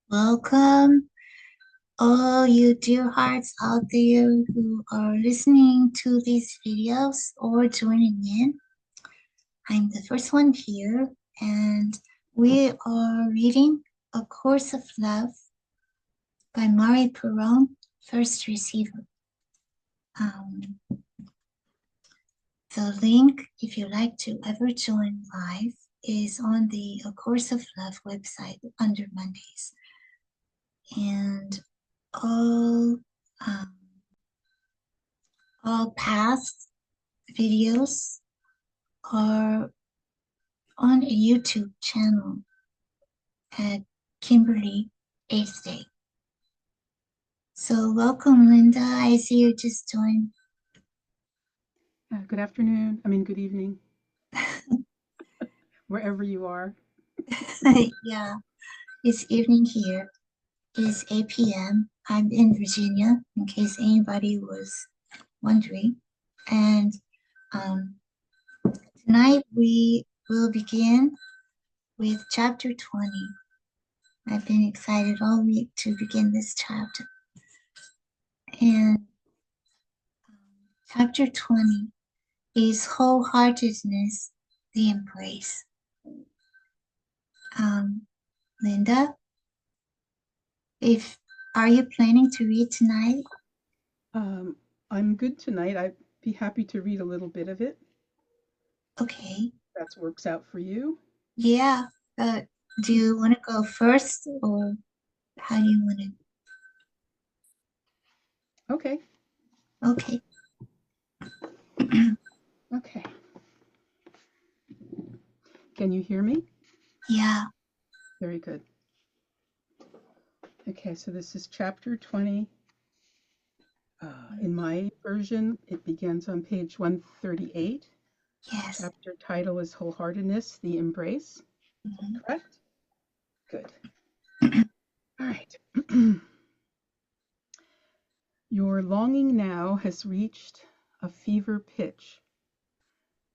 Welcome, all you dear hearts out there who are listening to these videos or joining in. I'm the first one here, and we are reading A Course of Love by Mari Perron, First Receiver. Um, the link, if you like to ever join live, is on the A Course of Love website under Mondays. And all um, all past videos are on a YouTube channel at Kimberly Eighth Day. So welcome, Linda. I see you just joined. Good afternoon. Good evening, wherever you are. Yeah, it's evening here. It's 8 p.m. I'm in Virginia, in case anybody was wondering. And um, tonight we will begin with chapter 20. I've been excited all week to begin this chapter. And chapter 20 is wholeheartedness, the embrace. Linda, if are you planning to read tonight? Um, I'm good tonight. I'd be happy to read a little bit of it. Okay. That works out for you. Yeah. Uh, do you want to go first, or how do you want Okay. to? Okay. Okay. Can you hear me? Yeah. Very good. Okay, so this is chapter 20. In my version, it begins on page 138. Yes. Chapter title is Wholeheartedness, the Embrace. Mhm. Correct? Good. All right. Your longing now has reached a fever pitch,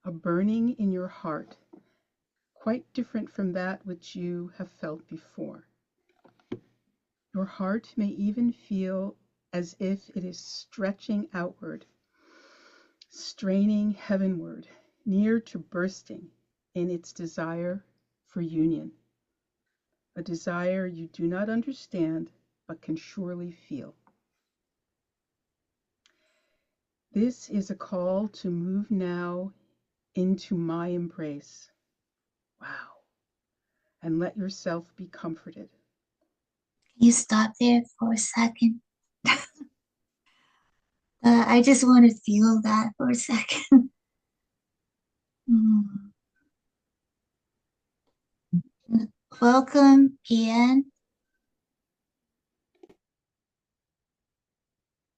a burning in your heart, quite different from that which you have felt before. Your heart may even feel as if it is stretching outward, straining heavenward, near to bursting in its desire for union, a desire you do not understand but can surely feel. This is a call to move now into my embrace. Wow. And let yourself be comforted. You stop there for a second. I just want to feel that for a second. Mm. Welcome, Ian.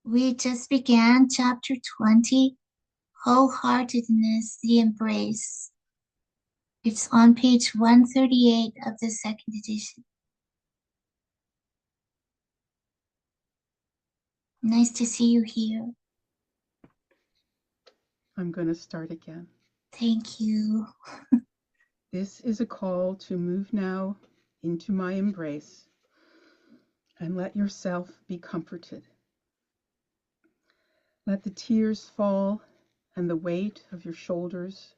We just began chapter 20, Wholeheartedness, the Embrace. It's on page 138 of the second edition. Nice to see you here. I'm going to start again. Thank you. This is a call to move now into my embrace and let yourself be comforted. Let the tears fall and the weight of your shoulders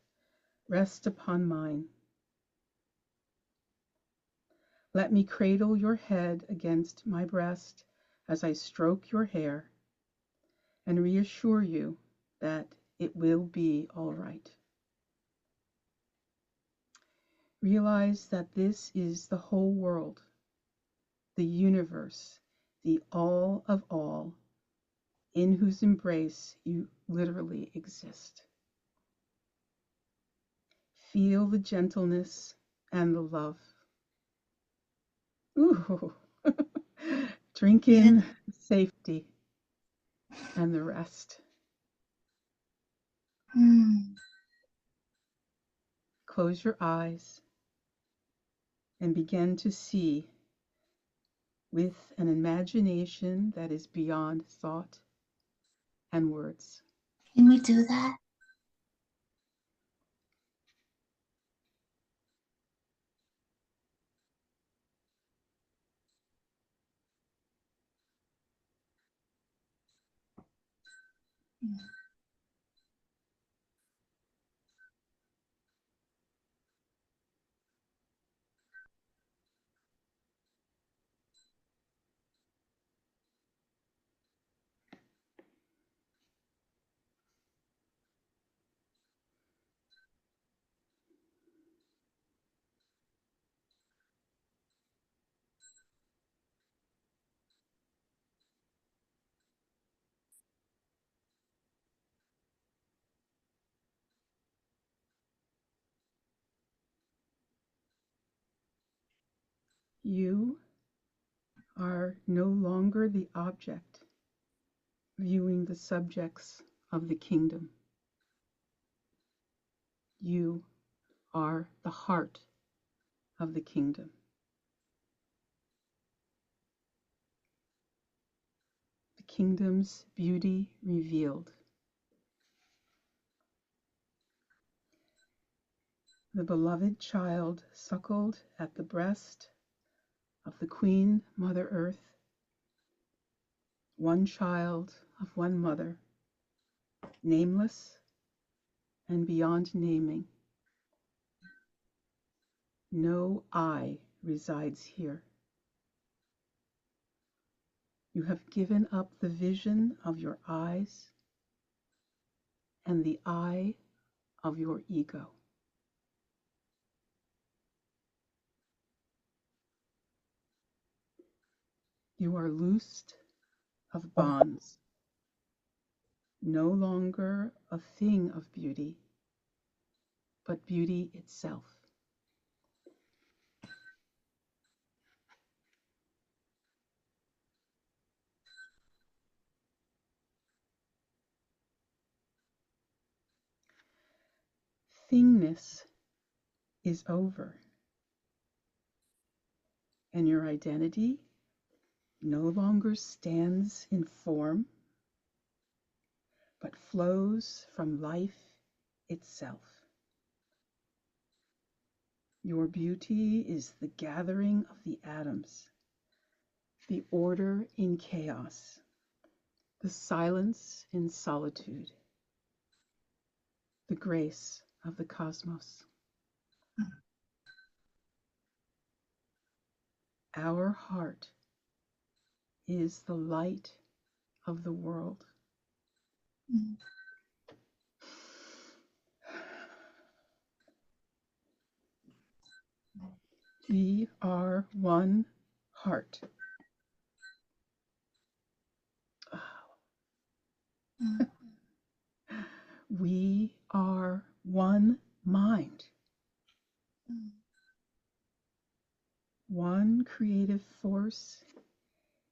rest upon mine. Let me cradle your head against my breast as I stroke your hair and reassure you that it will be all right. Realize that this is the whole world, the universe, the all of all, in whose embrace you literally exist. Feel the gentleness and the love. Ooh. Drink Yeah. in safety and the rest. Hmm. Close your eyes and begin to see with an imagination that is beyond thought and words. Can we do that? You are no longer the object viewing the subjects of the kingdom. You are the heart of the kingdom. The kingdom's beauty revealed. The beloved child suckled at the breast of the Queen Mother Earth, one child of one mother, nameless and beyond naming. No I resides here. You have given up the vision of your eyes and the I of your ego. You are loosed of bonds, no longer a thing of beauty, but beauty itself. Thingness is over, and your identity no longer stands in form, but flows from life itself. Your beauty is the gathering of the atoms, the order in chaos, the silence in solitude, the grace of the cosmos. Our heart is the light of the world. We are one heart. We are one mind. One creative force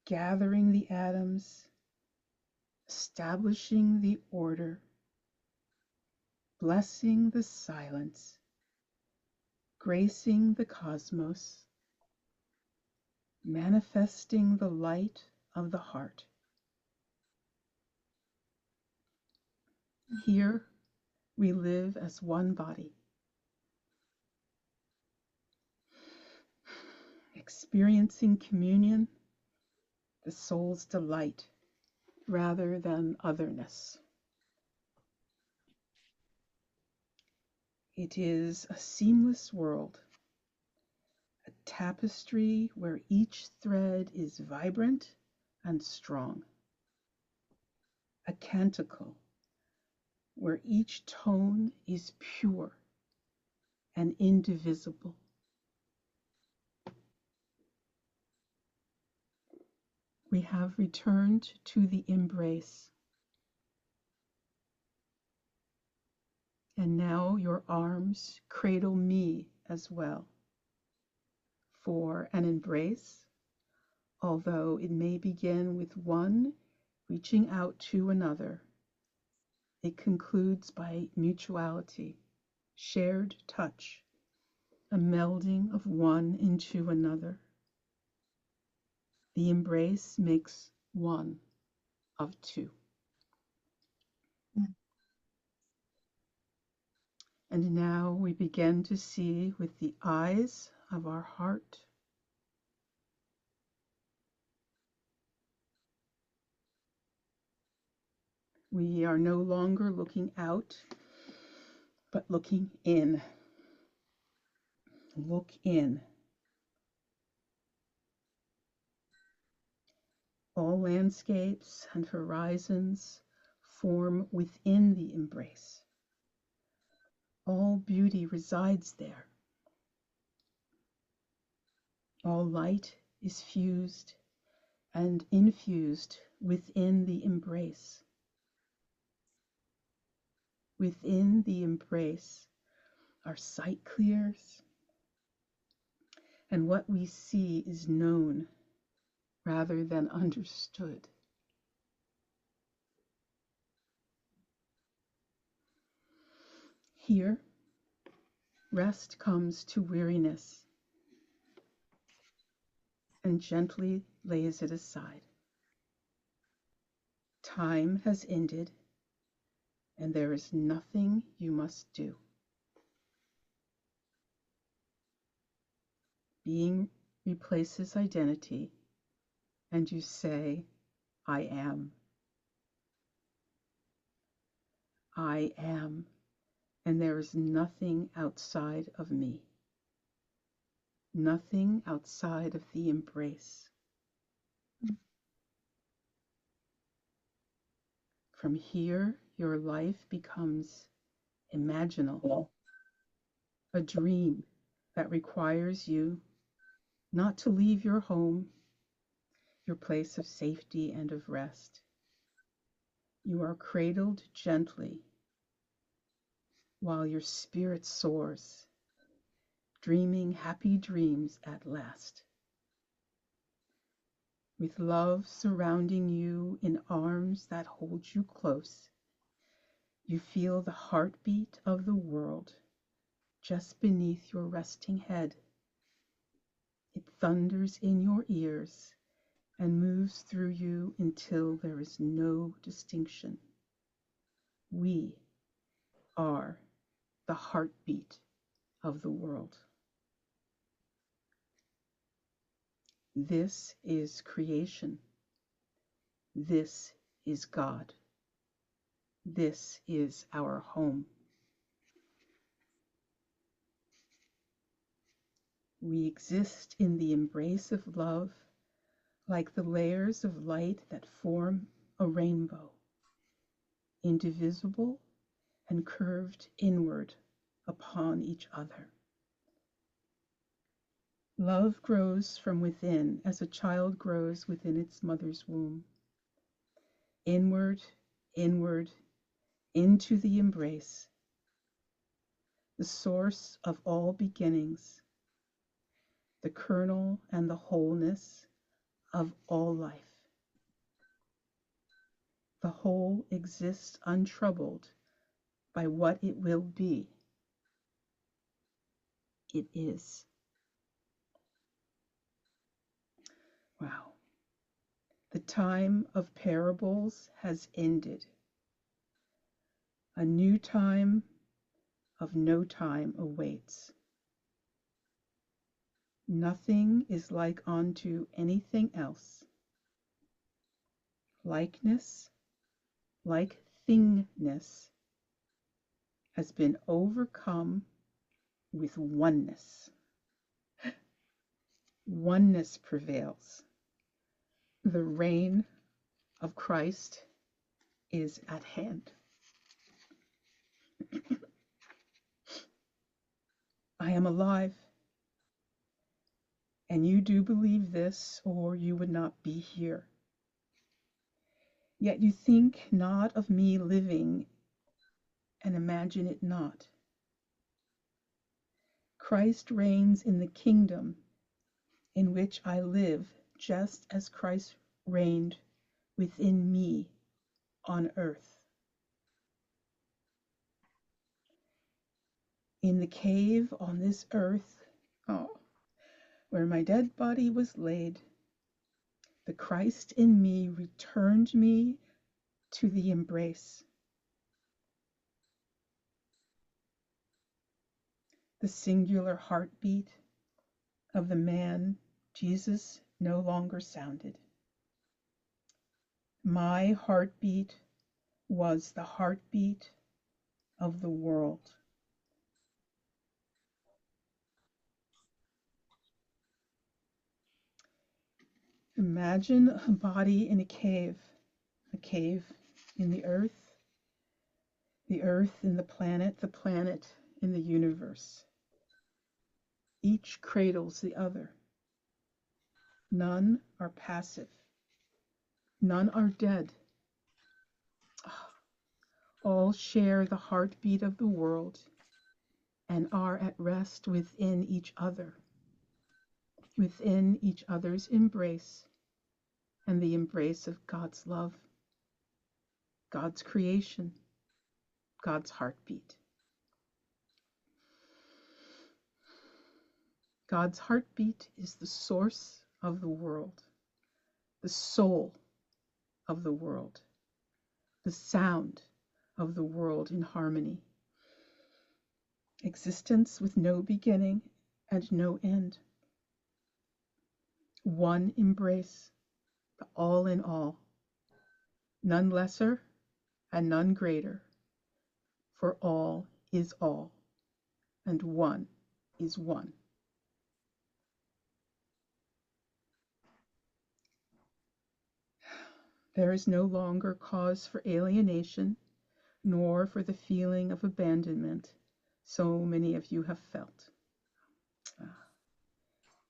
gathering the atoms, establishing the order, blessing the silence, gracing the cosmos, manifesting the light of the heart. Here we live as one body, experiencing communion, the soul's delight, rather than otherness. It is a seamless world, a tapestry where each thread is vibrant and strong, a canticle where each tone is pure and indivisible. We have returned to the embrace. And now your arms cradle me as well. For an embrace, although it may begin with one reaching out to another, it concludes by mutuality, shared touch, a melding of one into another. The embrace makes one of two. And now we begin to see with the eyes of our heart. We are no longer looking out, but looking in. Look in. All landscapes and horizons form within the embrace. All beauty resides there. All light is fused and infused within the embrace. Within the embrace, our sight clears, and what we see is known rather than understood. Here, rest comes to weariness and gently lays it aside. Time has ended, and there is nothing you must do. Being replaces identity, and you say, I am. I am, and there is nothing outside of me. Nothing outside of the embrace. From here, your life becomes imaginal, a dream that requires you not to leave your home, your place of safety and of rest. You are cradled gently while your spirit soars, dreaming happy dreams at last. With love surrounding you in arms that hold you close, you feel the heartbeat of the world just beneath your resting head. It thunders in your ears and moves through you until there is no distinction. We are the heartbeat of the world. This is creation. This is God. This is our home. We exist in the embrace of love, like the layers of light that form a rainbow, indivisible and curved inward upon each other. Love grows from within as a child grows within its mother's womb. Inward, inward, into the embrace, the source of all beginnings, the kernel and the wholeness of all life. The whole exists untroubled by what it will be. It is. Wow. The time of parables has ended. A new time of no time awaits. Nothing is like unto anything else. Likeness, like thingness, has been overcome with oneness. Oneness prevails. The reign of Christ is at hand. I am alive. And you do believe this, or you would not be here. Yet you think not of me living, and imagine it not. Christ reigns in the kingdom in which I live, just as Christ reigned within me on earth. In the cave on this earth, where my dead body was laid, the Christ in me returned me to the embrace. The singular heartbeat of the man Jesus no longer sounded. My heartbeat was the heartbeat of the world. Imagine a body in a cave in the earth in the planet in the universe. Each cradles the other. None are passive. None are dead. All share the heartbeat of the world and are at rest within each other, within each other's embrace and the embrace of God's love, God's creation, God's heartbeat. God's heartbeat is the source of the world, the soul of the world, the sound of the world in harmony. Existence with no beginning and no end. One embrace, the all in all, none lesser and none greater, for all is all, and one is one. There is no longer cause for alienation, nor for the feeling of abandonment so many of you have felt.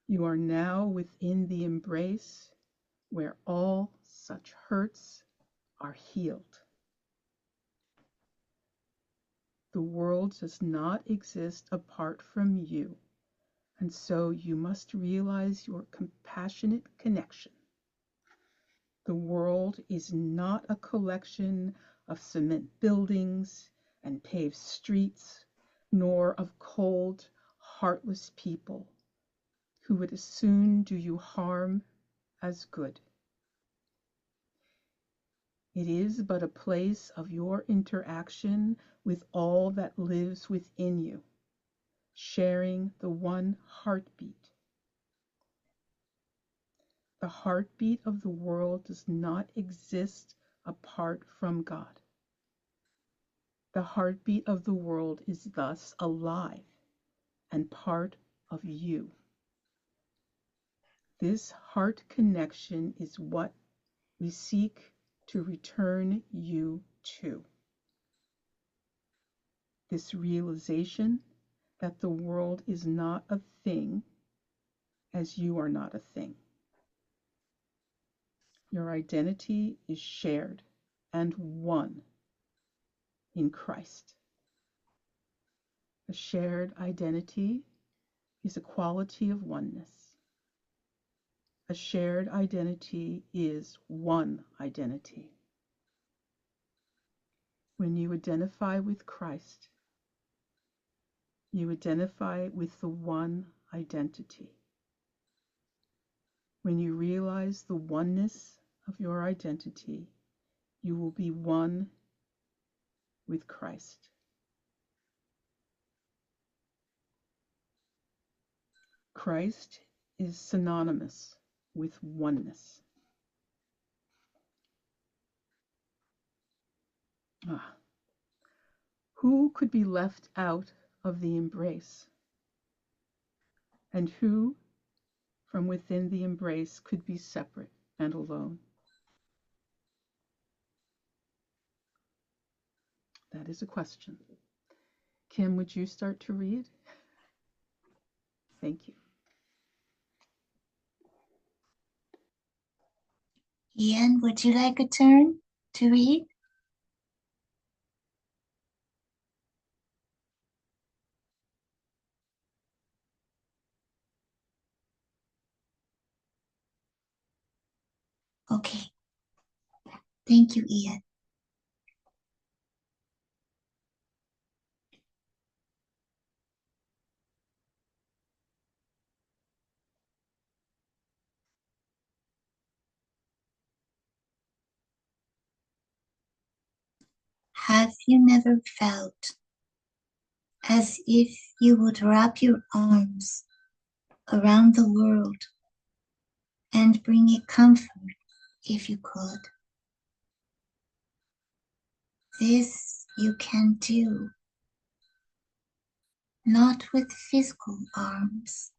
You are now within the embrace where all such hurts are healed. The world does not exist apart from you, and so you must realize your compassionate connection. The world is not a collection of cement buildings and paved streets, nor of cold, heartless people who would as soon do you harm as good. It is but a place of your interaction with all that lives within you, sharing the one heartbeat. The heartbeat of the world does not exist apart from God. The heartbeat of the world is thus alive and part of you. This heart connection is what we seek to return you to. This realization that the world is not a thing as you are not a thing. Your identity is shared and one in Christ. A shared identity is a quality of oneness. A shared identity is one identity. When you identify with Christ, you identify with the one identity. When you realize the oneness of your identity, you will be one with Christ. Christ is synonymous with oneness. Who could be left out of the embrace? And who, from within the embrace, could be separate and alone? That is a question. Kim, would you start to read? Thank you. Ian, would you like a turn to read? Okay. Thank you, Ian. Have you never felt as if you would wrap your arms around the world and bring it comfort if you could? This you can do, not with physical arms,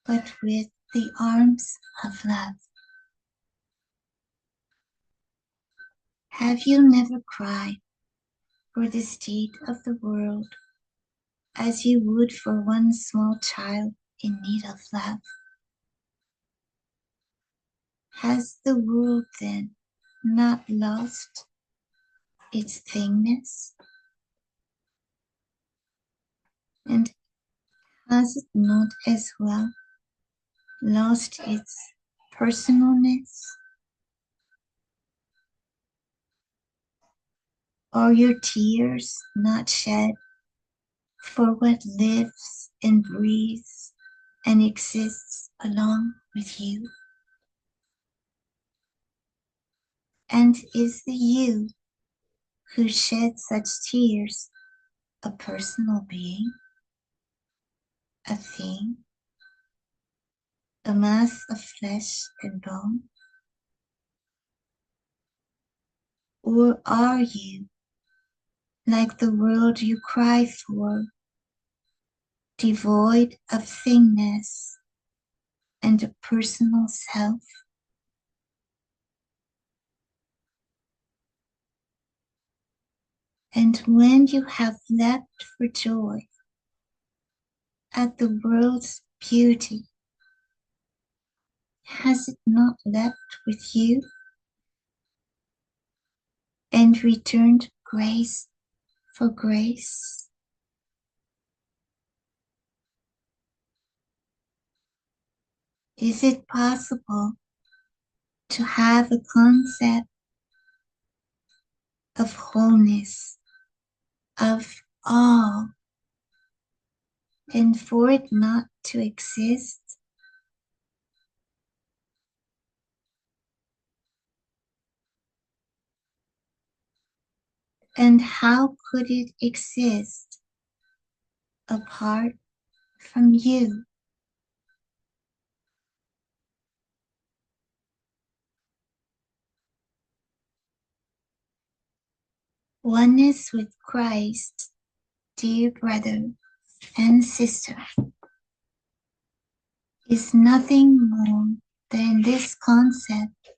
but with the arms of love. Have you never cried for the state of the world as you would for one small child in need of love? Has the world then not lost its thingness? And has it not as well lost its personalness? Are your tears not shed for what lives and breathes and exists along with you? And is the you who shed such tears a personal being, a thing, a mass of flesh and bone? Or are you, like the world you cry for, devoid of thingness and a personal self? And when you have leapt for joy at the world's beauty, has it not leapt with you and returned grace for grace? Is it possible to have a concept of wholeness, of all, and for it not to exist? And how could it exist apart from you? Oneness with Christ, dear brother and sister, is nothing more than this concept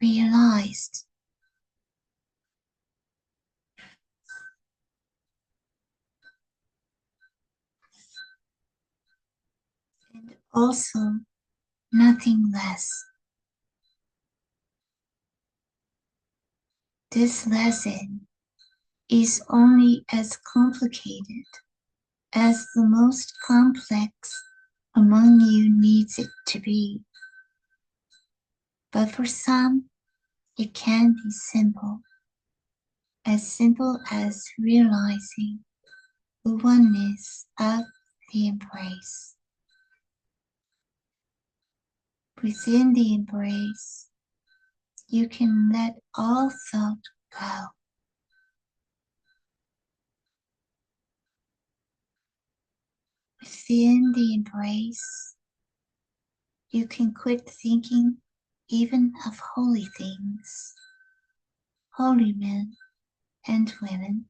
realized. And also nothing less. This lesson is only as complicated as the most complex among you needs it to be. But for some, it can be simple as realizing the oneness of the embrace. Within the embrace, you can let all thought go. Within the embrace, you can quit thinking even of holy things, holy men and women,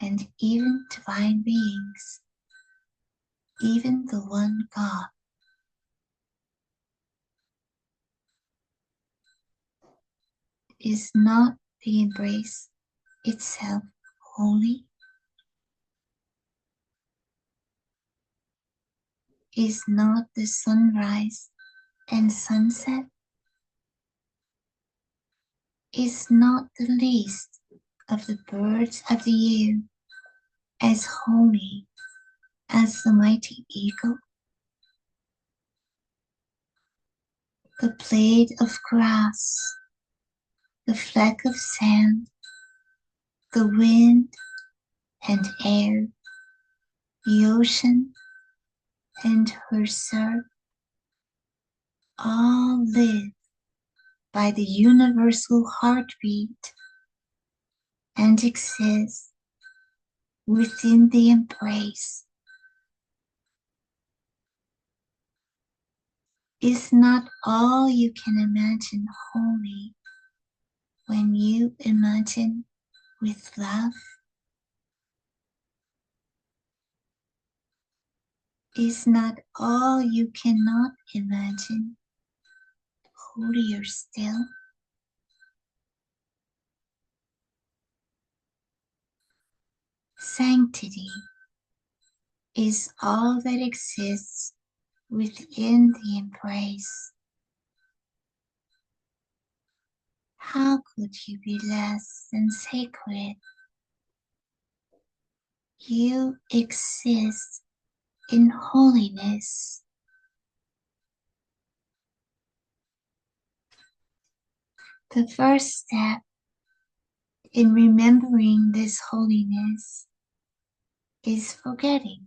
and even divine beings, even the one God. Is not the embrace itself holy? Is not the sunrise and sunset? Is not the least of the birds of the air as holy as the mighty eagle? The blade of grass, the fleck of sand, the wind and air, the ocean and her surf, all live by the universal heartbeat and exist within the embrace. Is not all you can imagine holy? when you imagine with love is not all you cannot imagine, holier still. Sanctity is all that exists within the embrace. How could you be less than sacred? You exist in holiness. The first step in remembering this holiness is forgetting.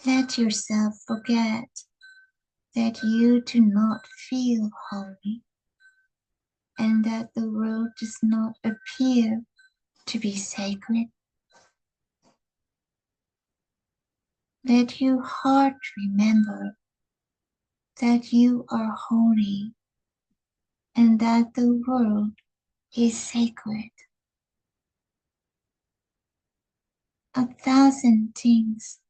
Let yourself forget that you do not feel holy and that the world does not appear to be sacred. Let your heart remember that you are holy and that the world is sacred. 1,000 things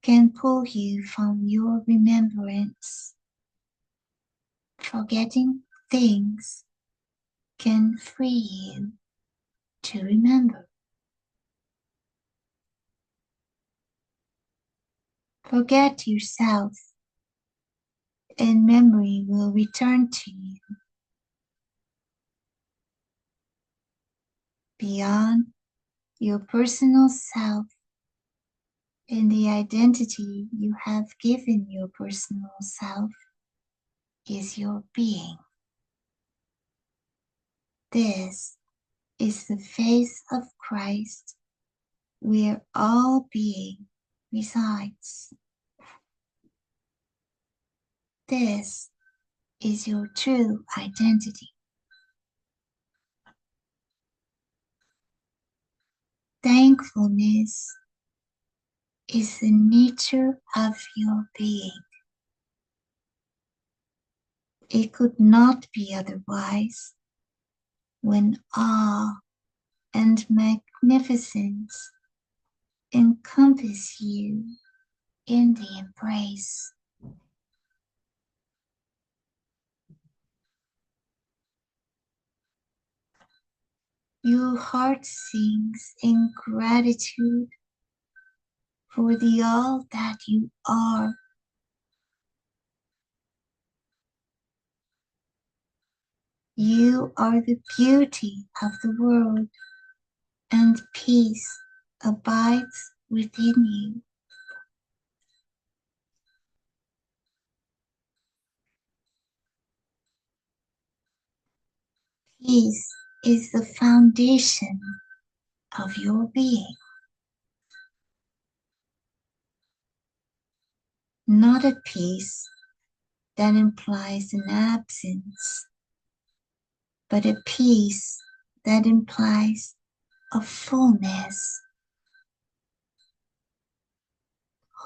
can pull you from your remembrance. Forgetting things can free you to remember. Forget yourself, and memory will return to you. Beyond your personal self and the identity you have given your personal self is your being. This is the face of Christ where all being resides. This is your true identity. Thankfulness is the nature of your being. It could not be otherwise when awe and magnificence encompass you in the embrace. Your heart sings in gratitude for the all that you are. You are the beauty of the world, and peace abides within you. Peace is the foundation of your being, not a peace that implies an absence, but a peace that implies a fullness.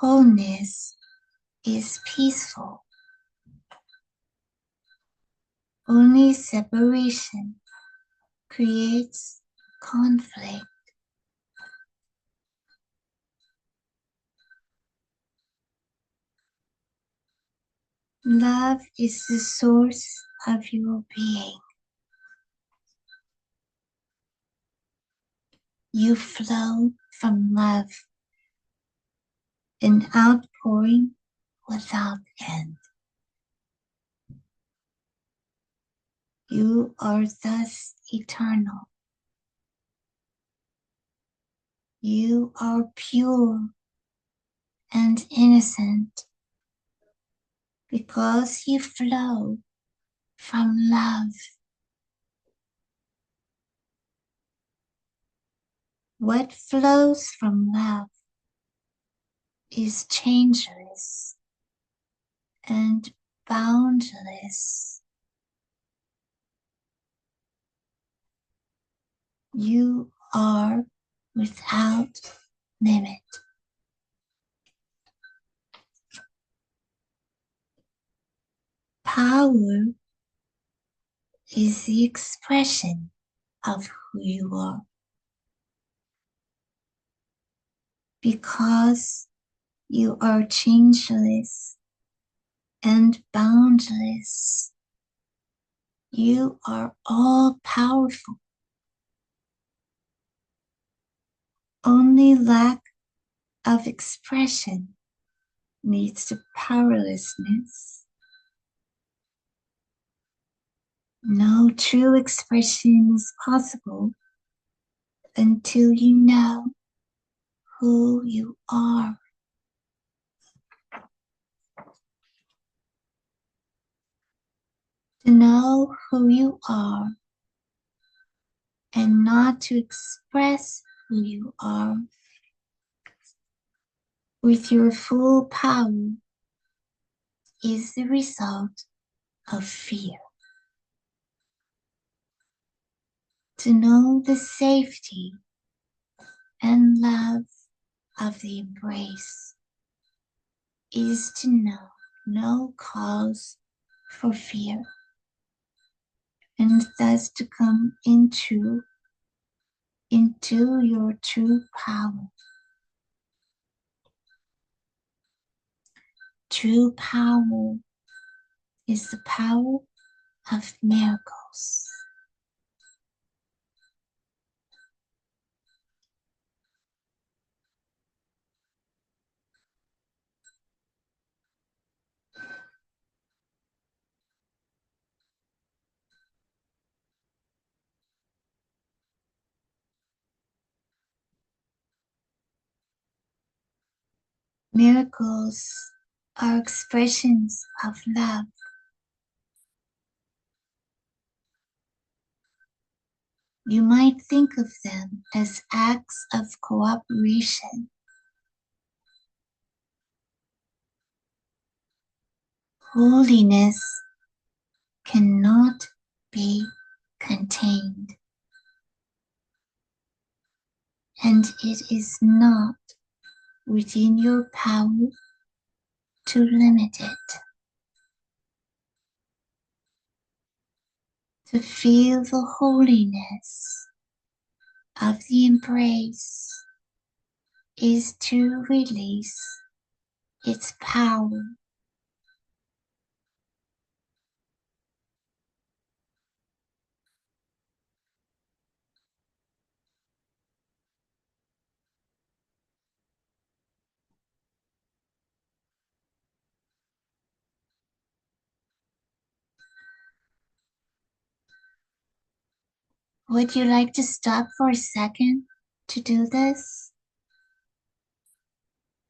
Wholeness is peaceful. Only separation creates conflict. Love is the source of your being. You flow from love, an outpouring without end. You are thus eternal. You are pure and innocent because you flow from love. What flows from love is changeless and boundless. You are without limit. Power is the expression of who you are. Because you are changeless and boundless, you are all powerful. Only lack of expression leads to powerlessness. No true expression is possible until you know who you are. To know who you are and not to express who you are with your full power is the result of fear. To know the safety and love of the embrace is to know no cause for fear, and thus to come into your true power. True power is the power of miracles. Miracles are expressions of love. You might think of them as acts of cooperation. Holiness cannot be contained, and it is not within your power to limit it. To feel the holiness of the embrace is to release its power. Would you like to stop for a second to do this?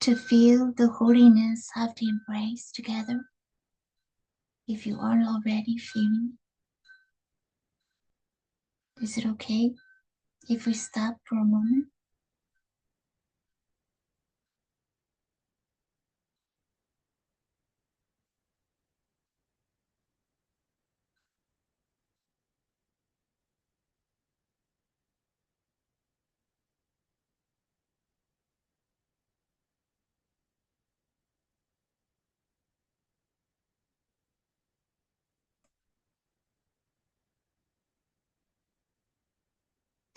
To feel the holiness of the embrace together, if you aren't already feeling it. Is it okay if we stop for a moment?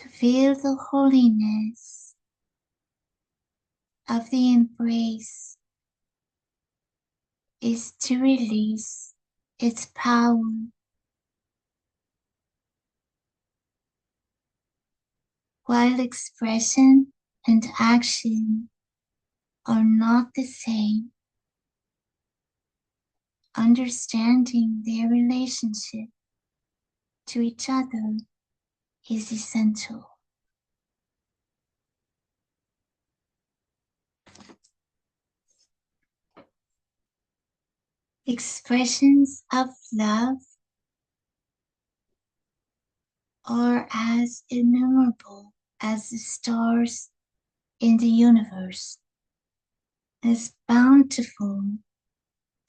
To feel the holiness of the embrace is to release its power. While expression and action are not the same, understanding their relationship to each other is essential. Expressions of love are as innumerable as the stars in the universe, as bountiful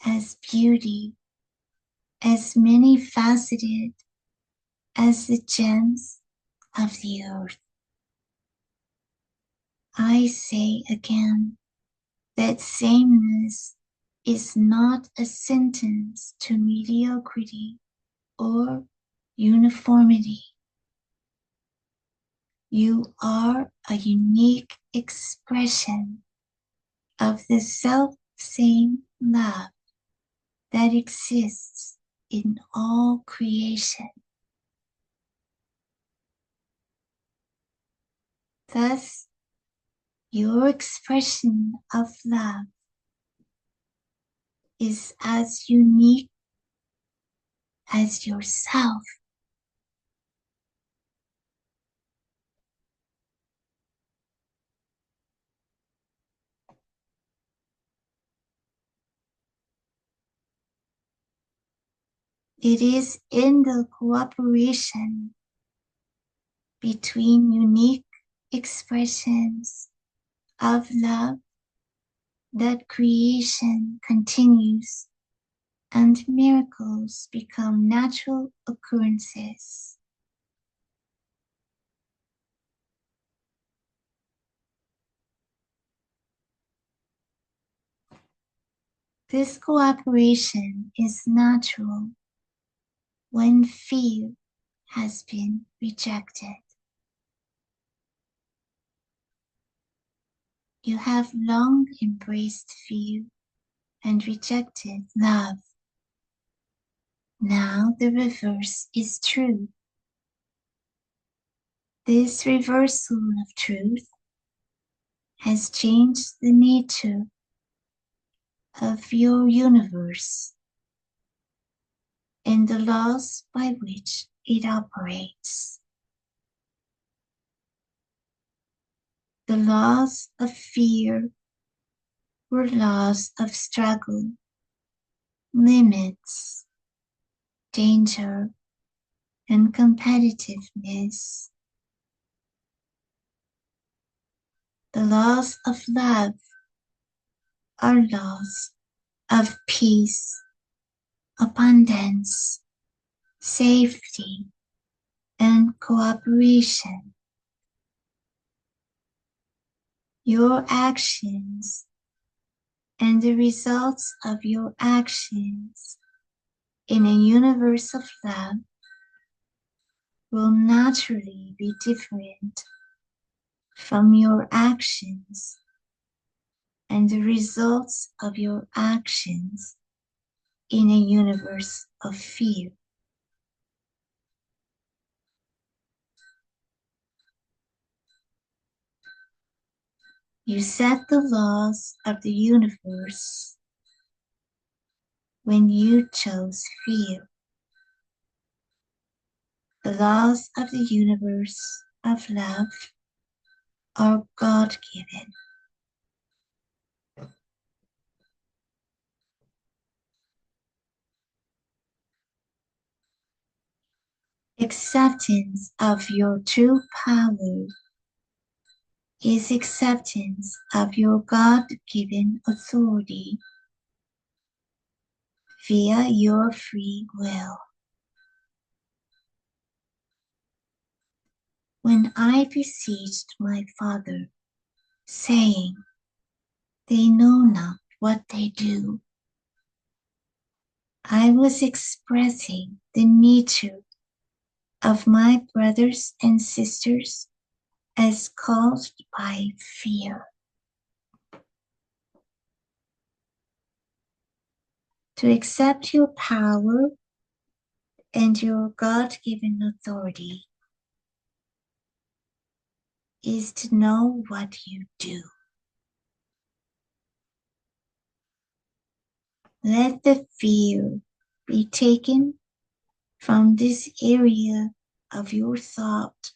as beauty, as many faceted as the gems of the earth. I say again that sameness is not a sentence to mediocrity or uniformity. You are a unique expression of the self-same love that exists in all creation. Thus, your expression of love is as unique as yourself. It is in the cooperation between unique expressions of love that creation continues and miracles become natural occurrences. This cooperation is natural when fear has been rejected. You have long embraced fear and rejected love. Now the reverse is true. This reversal of truth has changed the nature of your universe and the laws by which it operates. The laws of fear were laws of struggle, limits, danger, and competitiveness. The laws of love are laws of peace, abundance, safety, and cooperation. Your actions and the results of your actions in a universe of love will naturally be different from your actions and the results of your actions in a universe of fear. You set the laws of the universe when you chose fear. The laws of the universe of love are God-given. Acceptance of your true power is acceptance of your God-given authority via your free will. When I beseeched my Father, saying, "They know not what they do," I was expressing the nature of my brothers and sisters as caused by fear. To accept your power and your God-given authority is to know what you do. Let the fear be taken from this area of your thought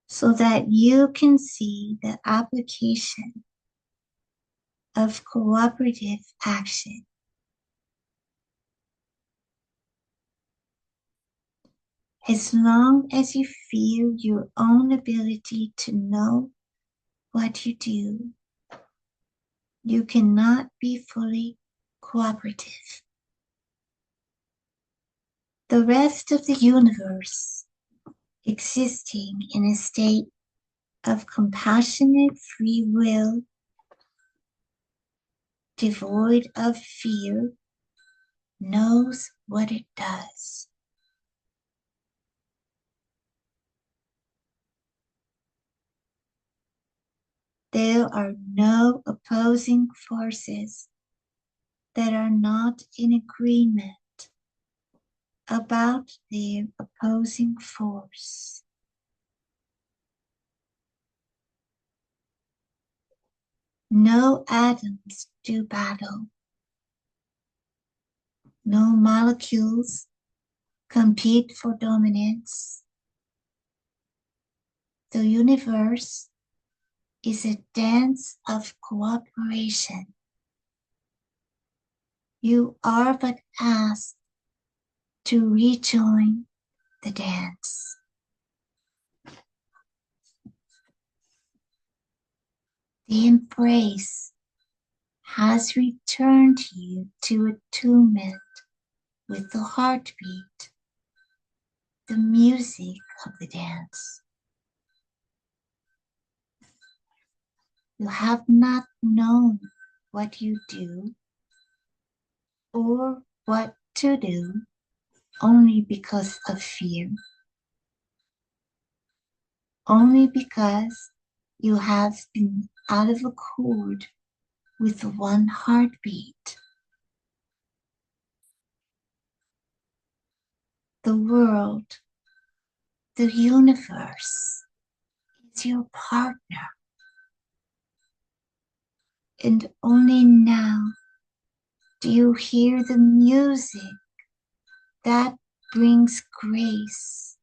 so that you can see the application of cooperative action. As long as you feel your own ability to know what you do, you cannot be fully cooperative. The rest of the universe, existing in a state of compassionate free will, devoid of fear, knows what it does. There are no opposing forces that are not in agreement about their opposing force. No atoms do battle. No molecules compete for dominance. The universe is a dance of cooperation. You are but asked to rejoin the dance. The embrace has returned you to attunement with the heartbeat, the music of the dance. You have not known what you do or what to do only because of fear, only because you have been out of accord with one heartbeat. The world, the universe is your partner. And only now do you hear the music that brings grace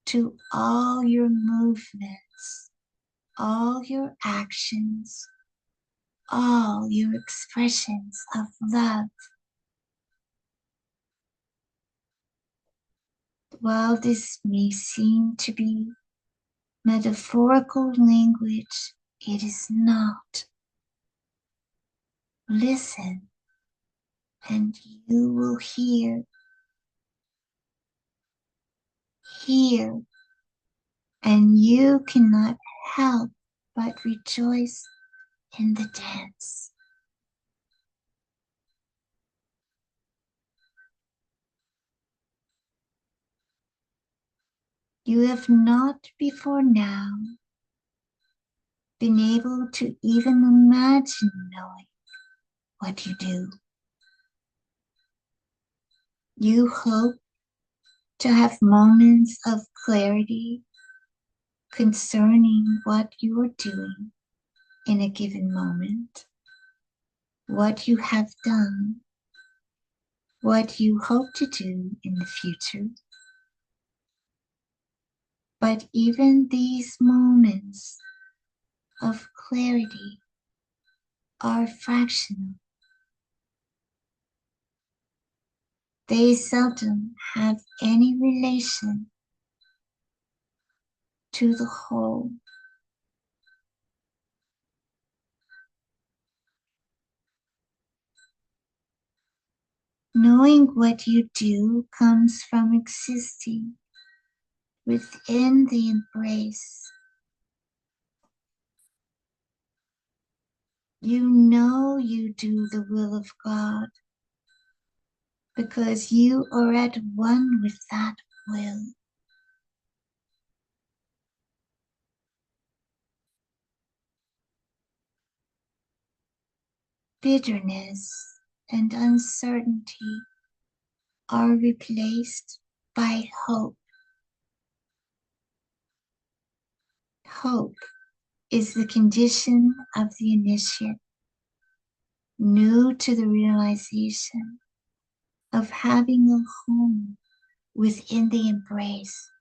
to all your movements, all your actions, all your expressions of love. While this may seem to be metaphorical language, it is not. Listen, and you will hear, and you cannot help but rejoice in the dance. You have not before now been able to even imagine knowing what you do. You hope to have moments of clarity concerning what you are doing in a given moment, what you have done, what you hope to do in the future. But even these moments of clarity are fractional. They seldom have any relation to the whole. Knowing what you do comes from existing within the embrace. You know you do the will of God because you are at one with that will. Bitterness and uncertainty are replaced by hope. Hope is the condition of the initiate, new to the realization of having a home within the embrace.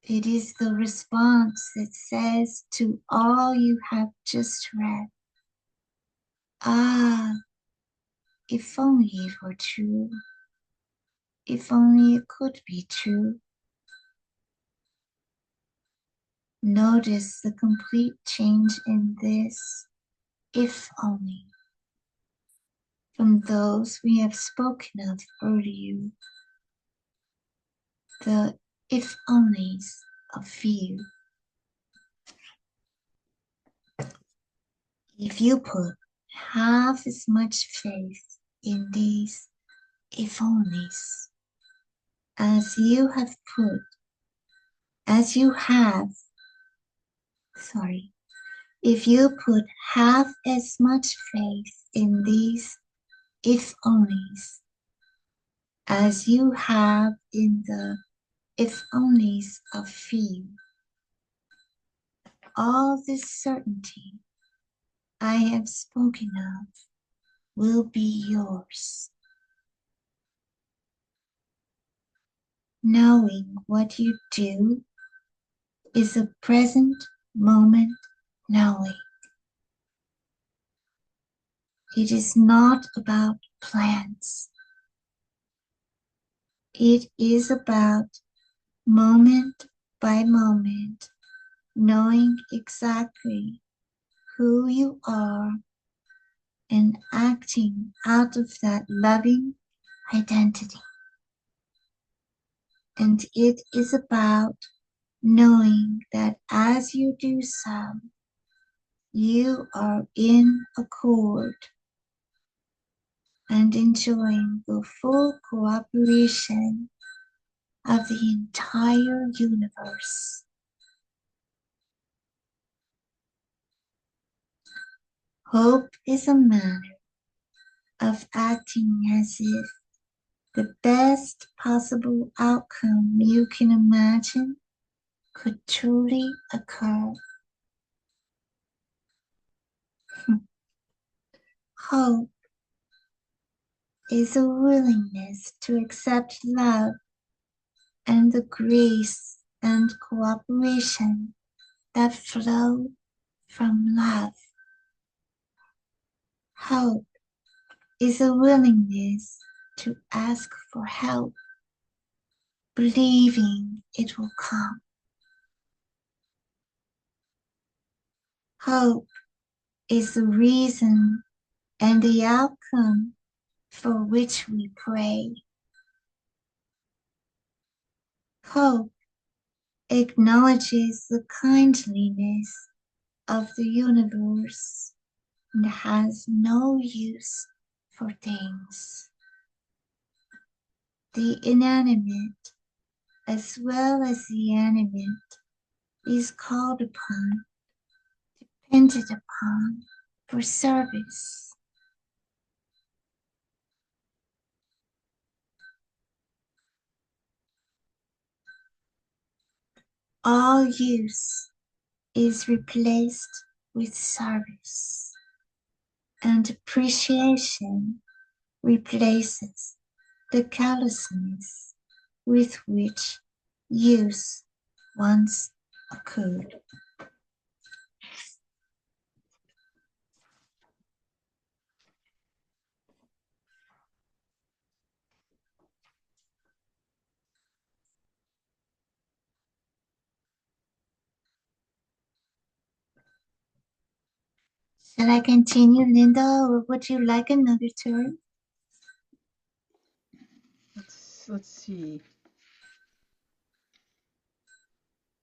It is the response that says to all you have just read, ah, if only it were true, if only it could be true. Notice the complete change in this, if only, from those we have spoken of earlier, the if onlys of fear. If you put half as much faith in these if onlys as you have put, as you have, sorry, if you put half as much faith in these if onlys as you have in the if onlys of fear, all this certainty I have spoken of will be yours. Knowing what you do is a present moment knowing. It is not about plans. It is about moment by moment knowing exactly who you are and acting out of that loving identity. And it is about knowing that as you do so, you are in accord and enjoying the full cooperation of the entire universe. Hope is a manner of acting as if the best possible outcome you can imagine could truly occur. Hope is a willingness to accept love and the grace and cooperation that flow from love. Hope is a willingness to ask for help, believing it will come. Hope is the reason and the outcome for which we pray. Hope acknowledges the kindliness of the universe and has no use for things. The inanimate as well as the animate is called upon, depended upon for service. All use is replaced with service, and appreciation replaces the callousness with which use once occurred. Shall I continue, Linda, or would you like another turn? Let's see.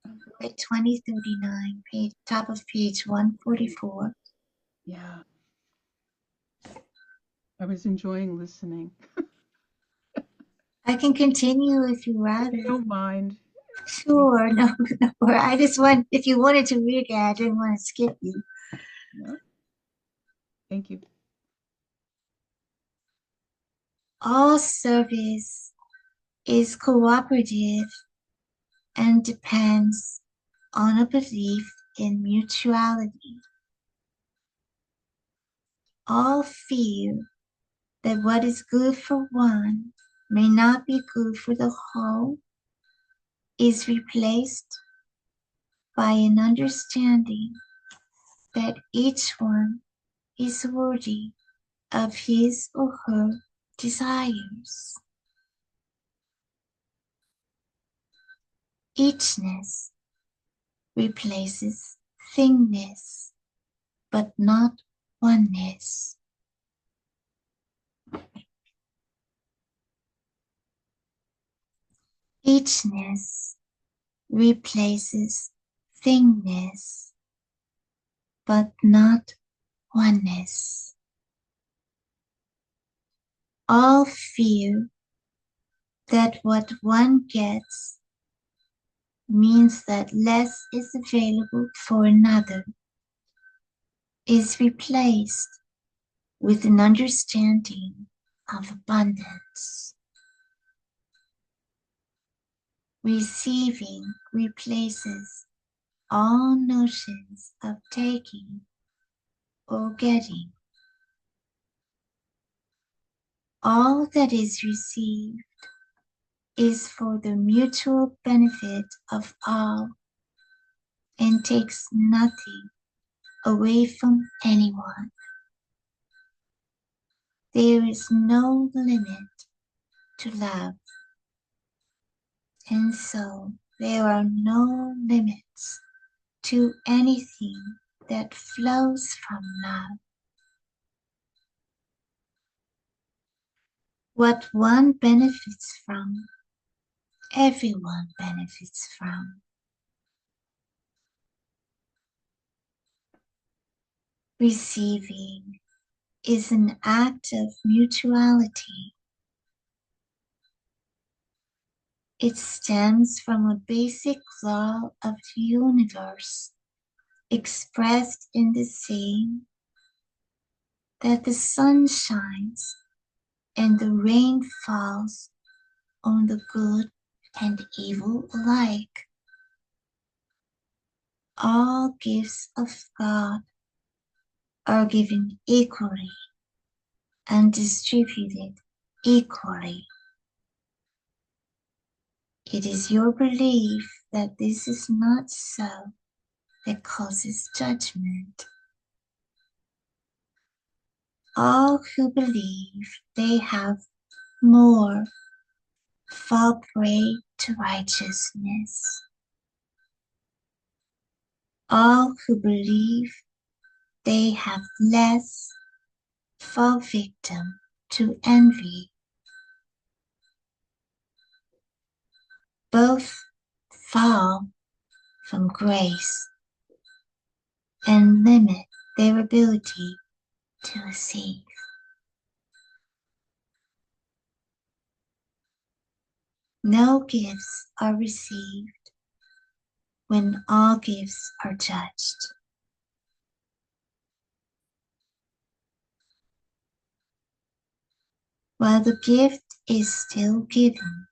We're at 2039, page, top of page 144. Yeah. I was enjoying listening. I can continue if you If rather. you don't mind. Sure, no. I just want, if you wanted to read it, I didn't want to skip you. No? Thank you. All service is cooperative and depends on a belief in mutuality. All fear that what is good for one may not be good for the whole is replaced by an understanding that each one is worthy of his or her desires. Eachness replaces thingness, but not oneness. Eachness replaces thingness, but not oneness. All fear that what one gets means that less is available for another is replaced with an understanding of abundance. Receiving replaces all notions of taking or getting. All that is received is for the mutual benefit of all and takes nothing away from anyone. There is no limit to love, and so there are no limits to anything that flows from love. What one benefits from, everyone benefits from. Receiving is an act of mutuality. It stems from a basic law of the universe, expressed in the saying that the sun shines and the rain falls on the good and evil alike. All gifts of God are given equally and distributed equally. It is your belief that this is not so that causes judgment. All who believe they have more fall prey to righteousness. All who believe they have less fall victim to envy. Both fall from grace and limit their ability to receive. No gifts are received when all gifts are judged. While the gift is still given,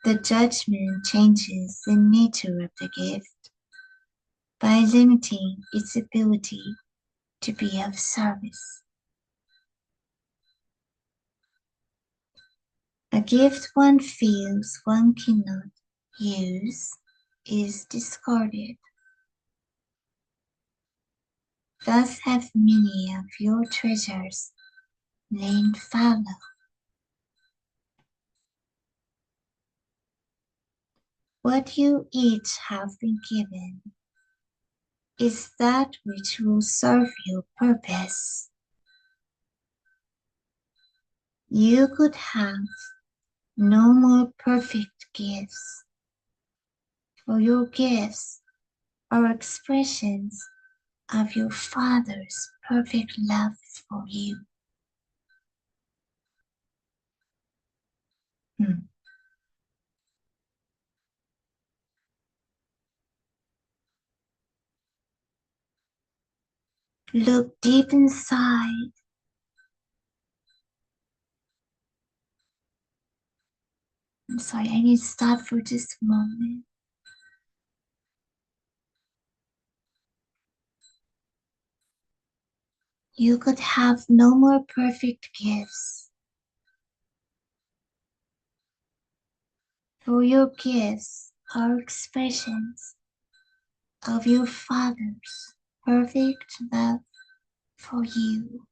the judgment changes the nature of the gift by limiting its ability to be of service. A gift one feels one cannot use is discarded. Thus have many of your treasures lain fallow. What you each have been given is that which will serve your purpose. You could have no more perfect gifts, for your gifts are expressions of your Father's perfect love for you. Look deep inside. I'm sorry, I need to stop for just a moment. You could have no more perfect gifts, for your gifts are expressions of your Father's perfect love for you.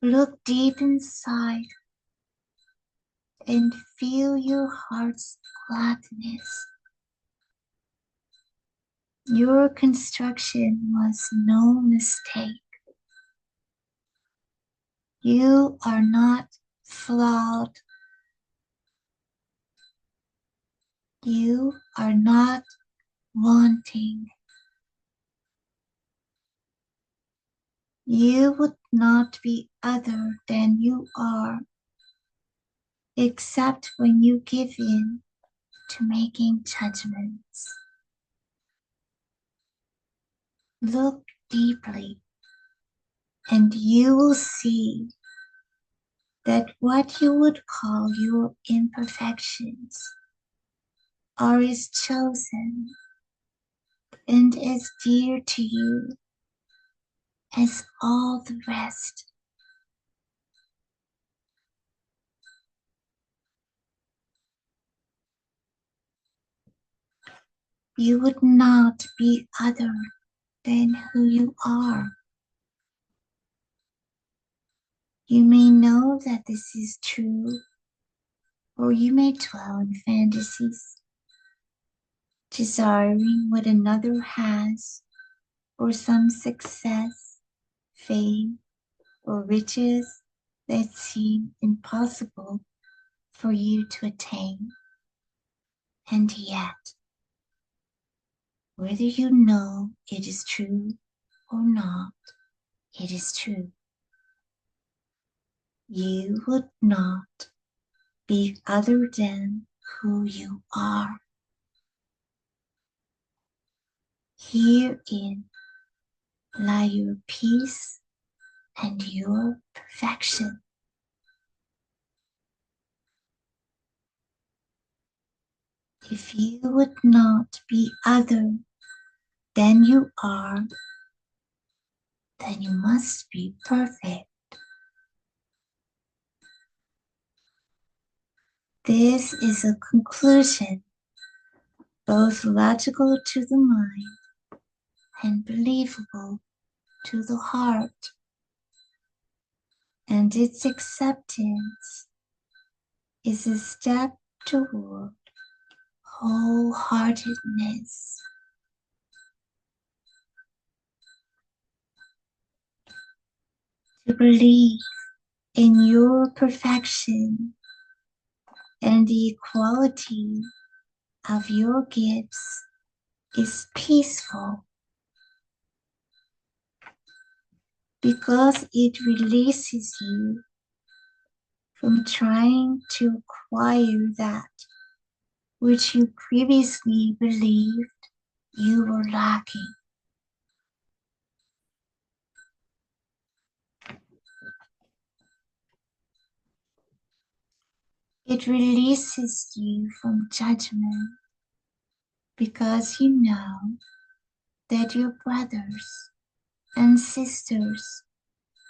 Look deep inside and feel your heart's gladness. Your construction was no mistake. You are not flawed. You are not wanting. You would not be other than you are, except when you give in to making judgments. Look deeply, and you will see that what you would call your imperfections are as chosen and as dear to you as all the rest. You would not be other than who you are. You may know that this is true, or you may dwell in fantasies, desiring what another has, or some success, fame, or riches that seem impossible for you to attain. And yet, whether you know it is true or not, it is true. You would not be other than who you are. Herein lie your peace and your perfection. If you would not be other than you are, then you must be perfect. This is a conclusion both logical to the mind and believable to the heart, and its acceptance is a step toward wholeheartedness. To believe in your perfection and the equality of your gifts is peaceful because it releases you from trying to acquire that which you previously believed you were lacking. It releases you from judgment because you know that your brothers and sisters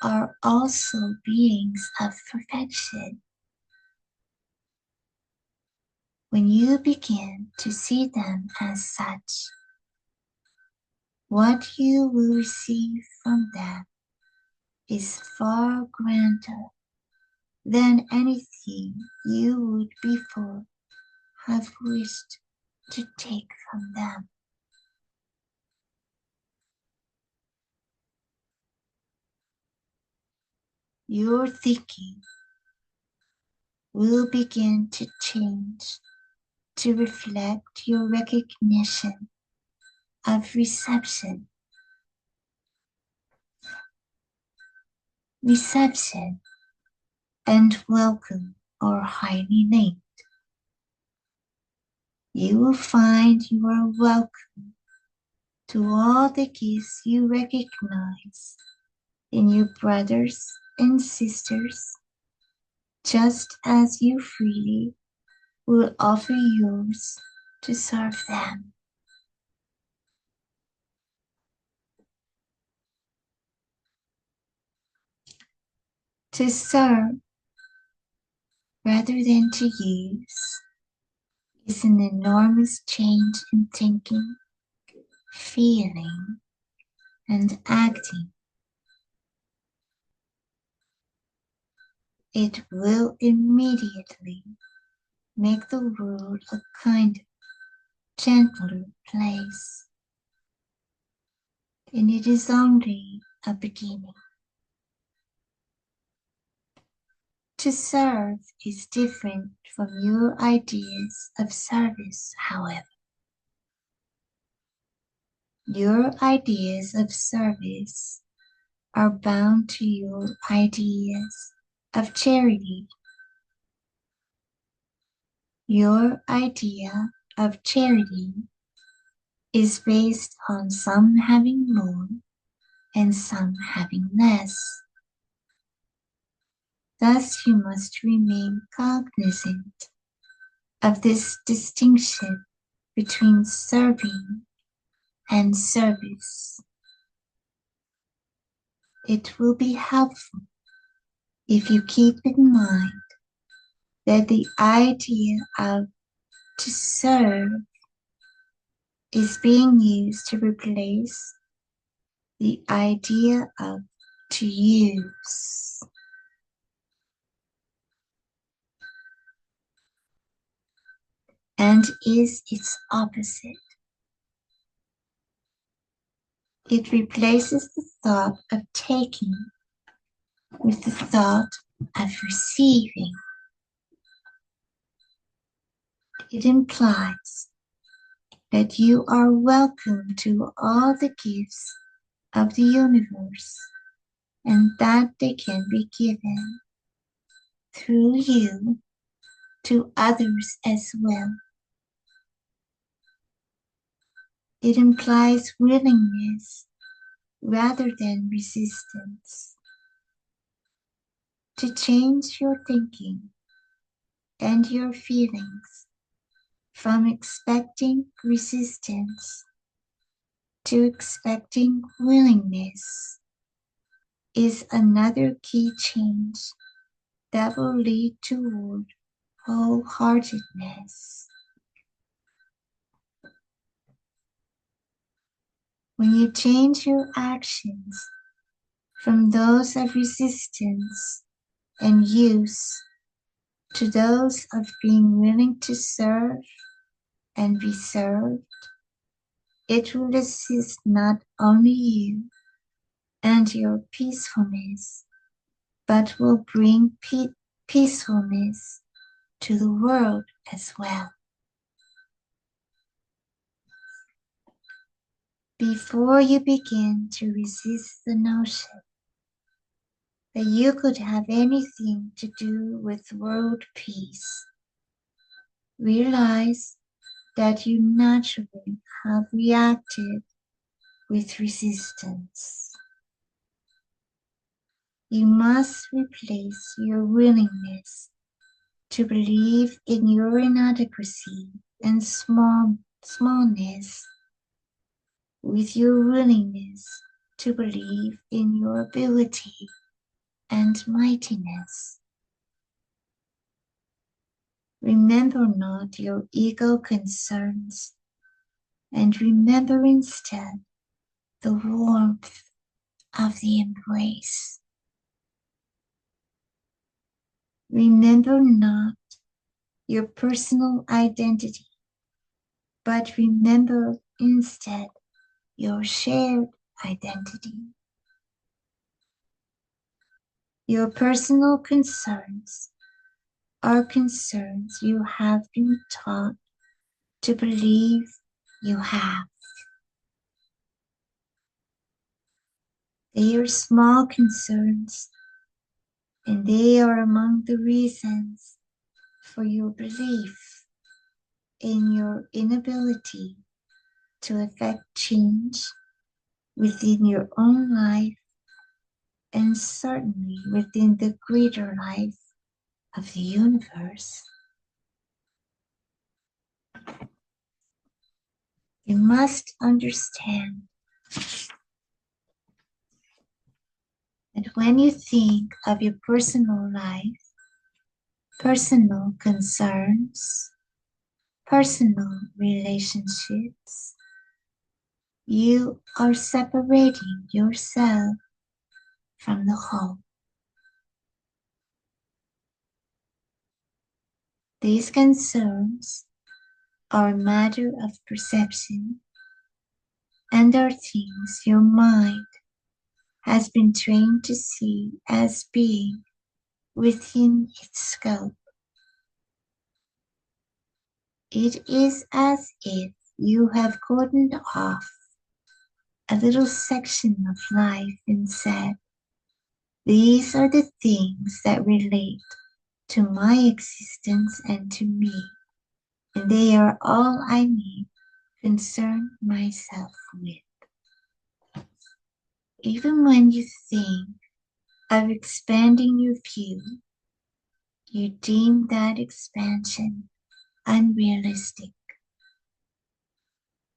are also beings of perfection. When you begin to see them as such, what you will receive from them is far grander than anything you would before have wished to take from them. Your thinking will begin to change to reflect your recognition of reception. Reception and welcome are highly linked. You will find you are welcome to all the gifts you recognize in your brothers and sisters, just as you freely will offer yours to serve them. To serve rather than to use is an enormous change in thinking, feeling, and acting. It will immediately make the world a kinder, gentler place. and it is only a beginning. To serve is different from your ideas of service, however. Your ideas of service are bound to your ideas of charity. Your idea of charity is based on some having more and some having less. Thus, you must remain cognizant of this distinction between serving and service. It will be helpful if you keep in mind that the idea of to serve is being used to replace the idea of to use. And is its opposite. It replaces the thought of taking with the thought of receiving. It implies that you are welcome to all the gifts of the universe and that they can be given through you to others as well. It implies willingness rather than resistance to change your thinking and your feelings from expecting resistance to expecting willingness is another key change that will lead toward wholeheartedness. When you change your actions from those of resistance and use to those of being willing to serve and be served, it will assist not only you and your peacefulness, but will bring peacefulness to the world as well. Before you begin to resist the notion that you could have anything to do with world peace, realize that you naturally have reacted with resistance. You must replace your willingness to believe in your inadequacy and smallness with your willingness to believe in your ability and mightiness. Remember not your ego concerns, and remember instead the warmth of the embrace. Remember not your personal identity, but remember instead your shared identity. Your personal concerns are concerns you have been taught to believe you have. They are small concerns, and they are among the reasons for your belief in your inability to effect change within your own life and certainly within the greater life of the universe. You must understand that when you think of your personal life, personal concerns, personal relationships, you are separating yourself from the whole. These concerns are a matter of perception, and are things your mind has been trained to see as being within its scope. It is as if you have cordoned off a little section of life and said, these are the things that relate to my existence and to me, and they are all I need concern myself with. Even when you think of expanding your view, you deem that expansion unrealistic.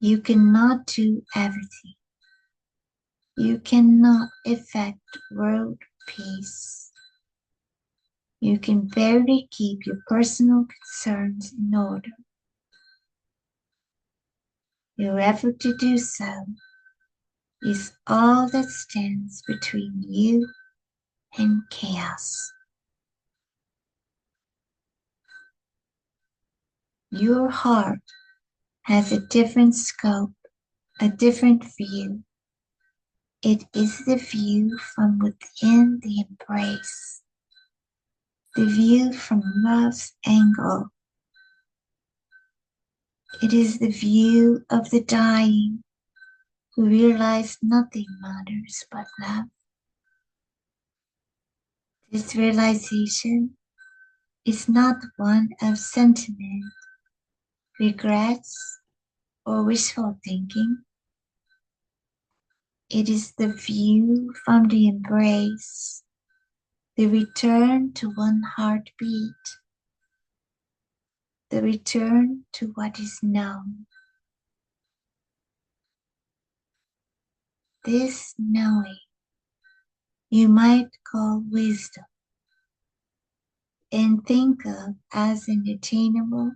You cannot do everything. You cannot effect world peace. You can barely keep your personal concerns in order. Your effort to do so is all that stands between you and chaos. Your heart has a different scope, a different view. It is the view from within the embrace, the view from love's angle. It is the view of the dying who realize nothing matters but love. This realization is not one of sentiment, regrets, or wishful thinking. It is the view from the embrace, the return to one heartbeat, the return to what is known. This knowing you might call wisdom and think of as an attainable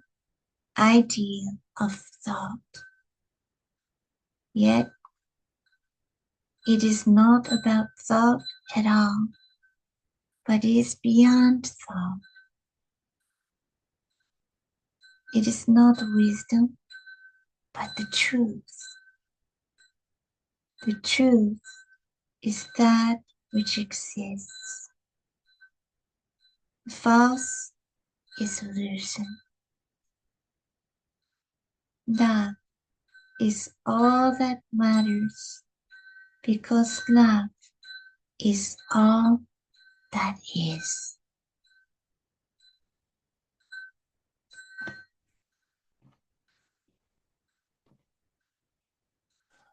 ideal of thought. Yet it is not about thought at all, but is beyond thought. It is not wisdom, but the truth. The truth is that which exists. The false is illusion. Love is all that matters because love is all that is.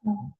Oh.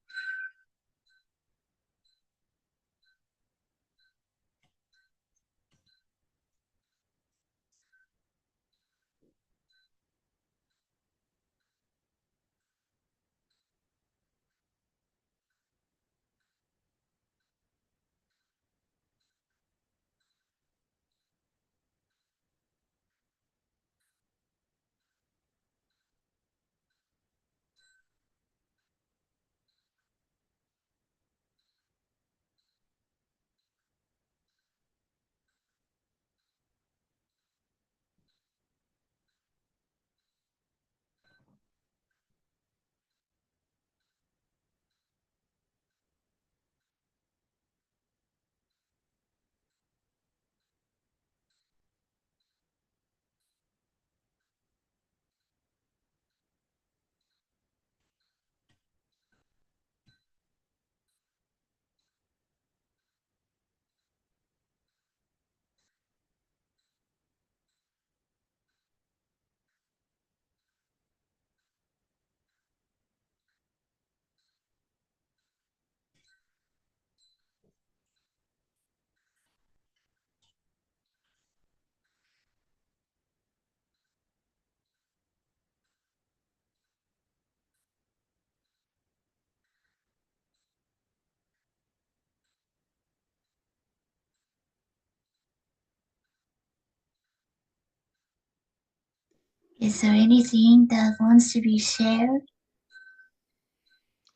Is there anything that wants to be shared?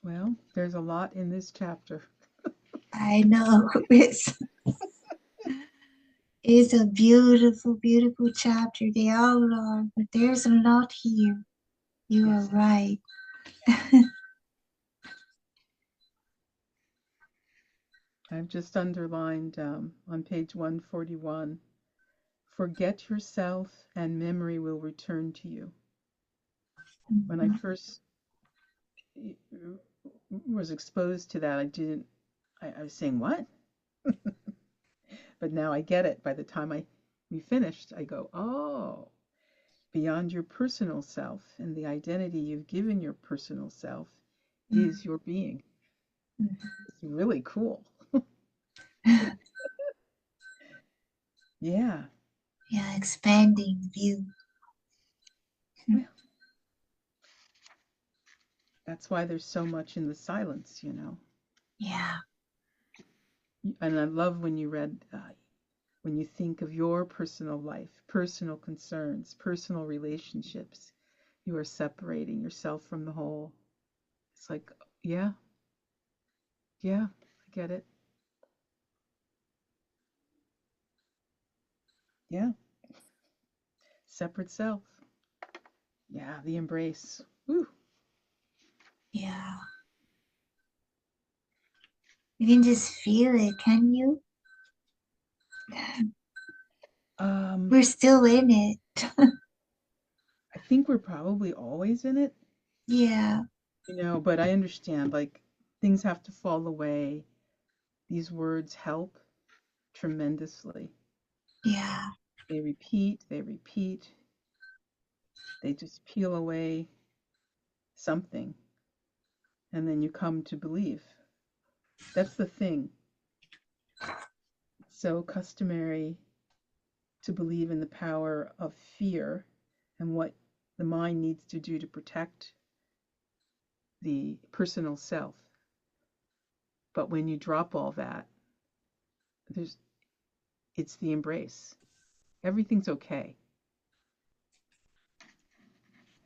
Well, there's a lot in this chapter. I know it's a beautiful, beautiful chapter. They all are, but there's a lot here. You are Yes. right. I've just underlined on page 141, forget yourself and memory will return to you. When I Mhm. first was exposed to that, I was saying, what? But now I get it. By the time we finished, I go, oh, beyond your personal self and the identity you've given your personal self is your being. It's really cool. Yeah. Yeah, expanding the view. Well, that's why there's so much in the silence, you know. Yeah, And I love when you read, when you think of your personal life, personal concerns, personal relationships, you are separating yourself from the whole. It's like, yeah, yeah, I get it. Yeah, separate self. Yeah, the embrace. Woo. yeah. You can just feel it, can you? Um, We're still in it. I think we're probably always in it, Yeah, you know, but I understand like things have to fall away. These words help tremendously. yeah, They repeat, they just peel away something, and then you come to believe. That's the thing. It's so customary to believe in the power of fear and what the mind needs to do to protect the personal self. But when you drop all that, there's it's the embrace. Everything's okay.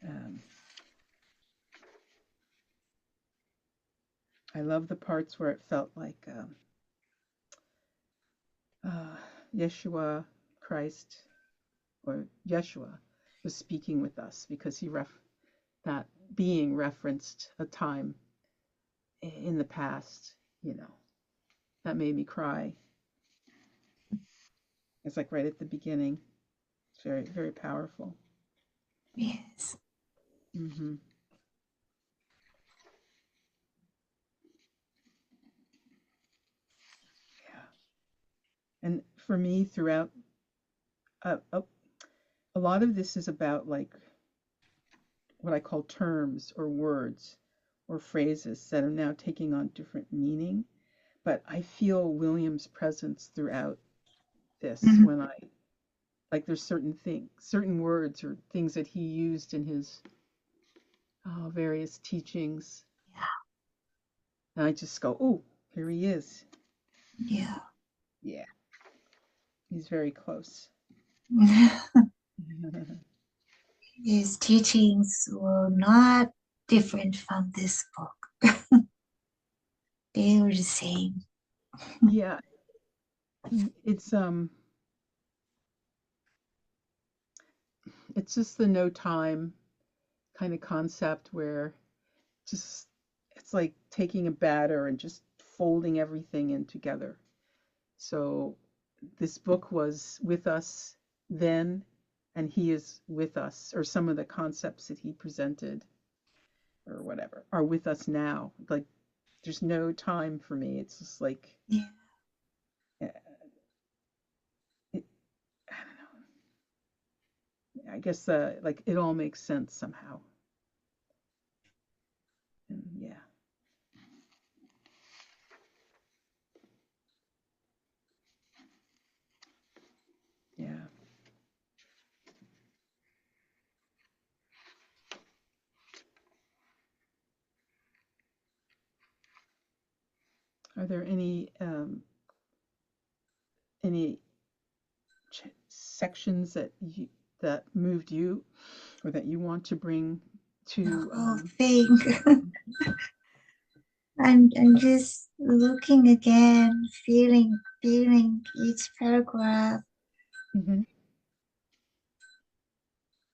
Um, I love the parts where it felt like uh, Yeshua, Christ, or Yeshua was speaking with us because that being referenced a time in the past. You know, that made me cry. It's like right at the beginning. It's very, very powerful. yes. Hmm. Yeah. And for me, throughout, a lot of this is about like what I call terms or words or phrases that are now taking on different meaning. But I feel William's presence throughout this Mhm. when I like there's certain things, certain words or things that he used in his various teachings. And I just go, oh, here he is. Yeah, Yeah, he's very close. yeah. His teachings were not different from this book. They were the same. Yeah, it's just the no time kind of concept where just it's like taking a batter and just folding everything in together. So this book was with us then, and he is with us, or some of the concepts that he presented or whatever are with us now. Like there's no time for me. It's just like Yeah, uh, it, I don't know. I guess like it all makes sense somehow. And yeah, yeah. Are there any sections that moved you or that you want to bring the to whole thing. I'm just looking again, feeling each paragraph mhm.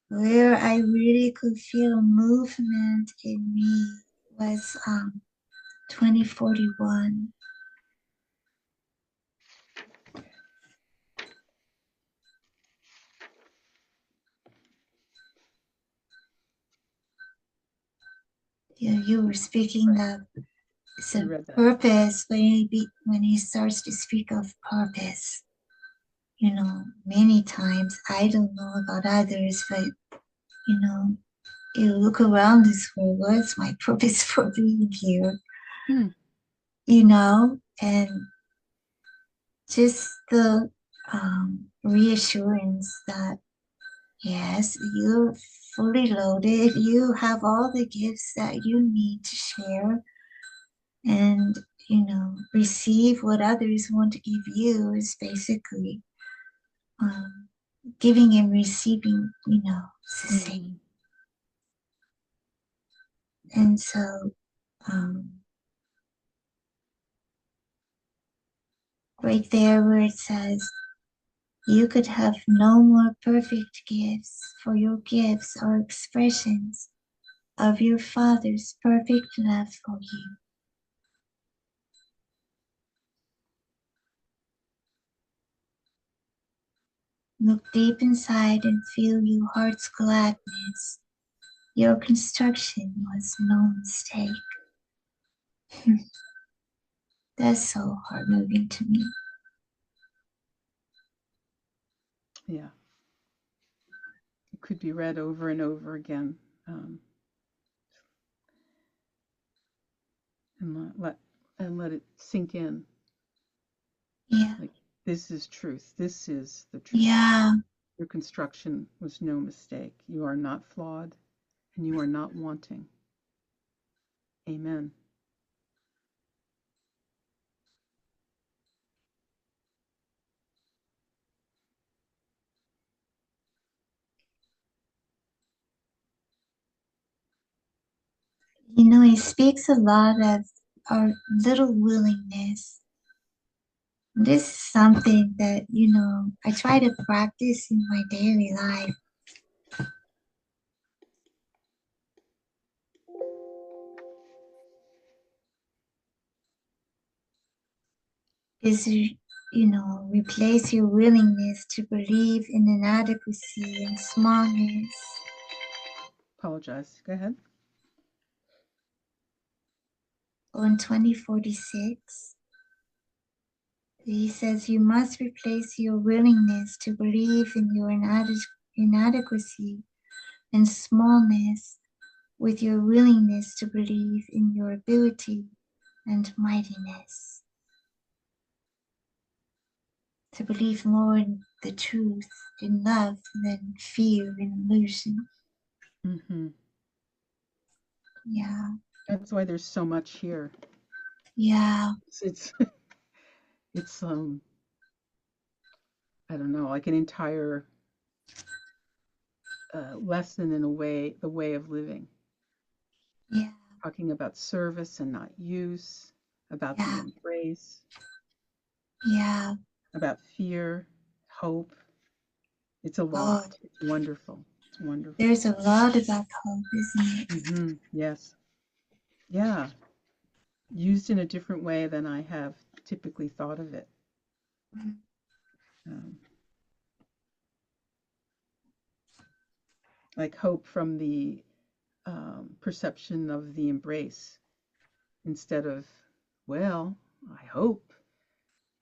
where I really could feel a movement in me was 2041. You were speaking Right. of You so read that. purpose when he starts to speak of purpose. Many times I don't know about others, but you know, you look around this world, what's my purpose for being here? Hmm. And just the reassurance that yes, you're fully loaded, you have all the gifts that you need to share and receive what others want to give you is basically um, giving and receiving, it's the same. Mm-hmm. And so, um, right there where it says, you could have no more perfect gifts, for your gifts are expressions of your Father's perfect love for you. Look deep inside and feel your heart's gladness. Your construction was no mistake. That's so heart moving to me. Yeah. It could be read over and over again, um, and let it sink in. Yeah, Like, this is truth. This is the truth. yeah. Your construction was no mistake. You are not flawed, and you are not wanting. Amen. It speaks a lot of our little willingness. This is something that, I try to practice in my daily life. Is, replace your willingness to believe in inadequacy and smallness. Apologize. Go ahead. On 2046, he says you must replace your willingness to believe in your inadequacy and smallness with your willingness to believe in your ability and mightiness. To believe more in the truth, in love, than fear and illusion. Mm-hmm. Yeah, That's why there's so much here. yeah, It's it's I don't know, like an entire lesson in a way, the way of living, yeah, talking about service and not use, about the yeah, embrace, yeah. about fear, hope. It's a Oh, lot. It's wonderful. It's wonderful. there's a lot about hope, isn't it? Mm-hmm. Yes. Yeah. Used in a different way than I have typically thought of it. Um, like hope from the perception of the embrace instead of, well, I hope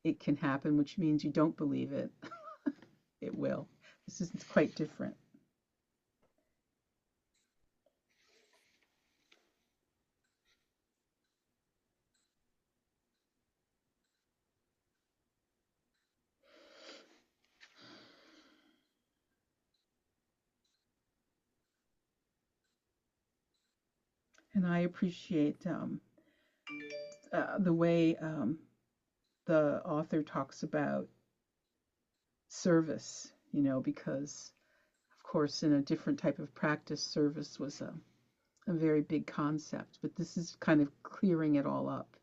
it can happen, which means you don't believe it. It will. This is quite different. And I appreciate the way the author talks about service, because, of course, in a different type of practice, service was a very big concept, but this is kind of clearing it all up.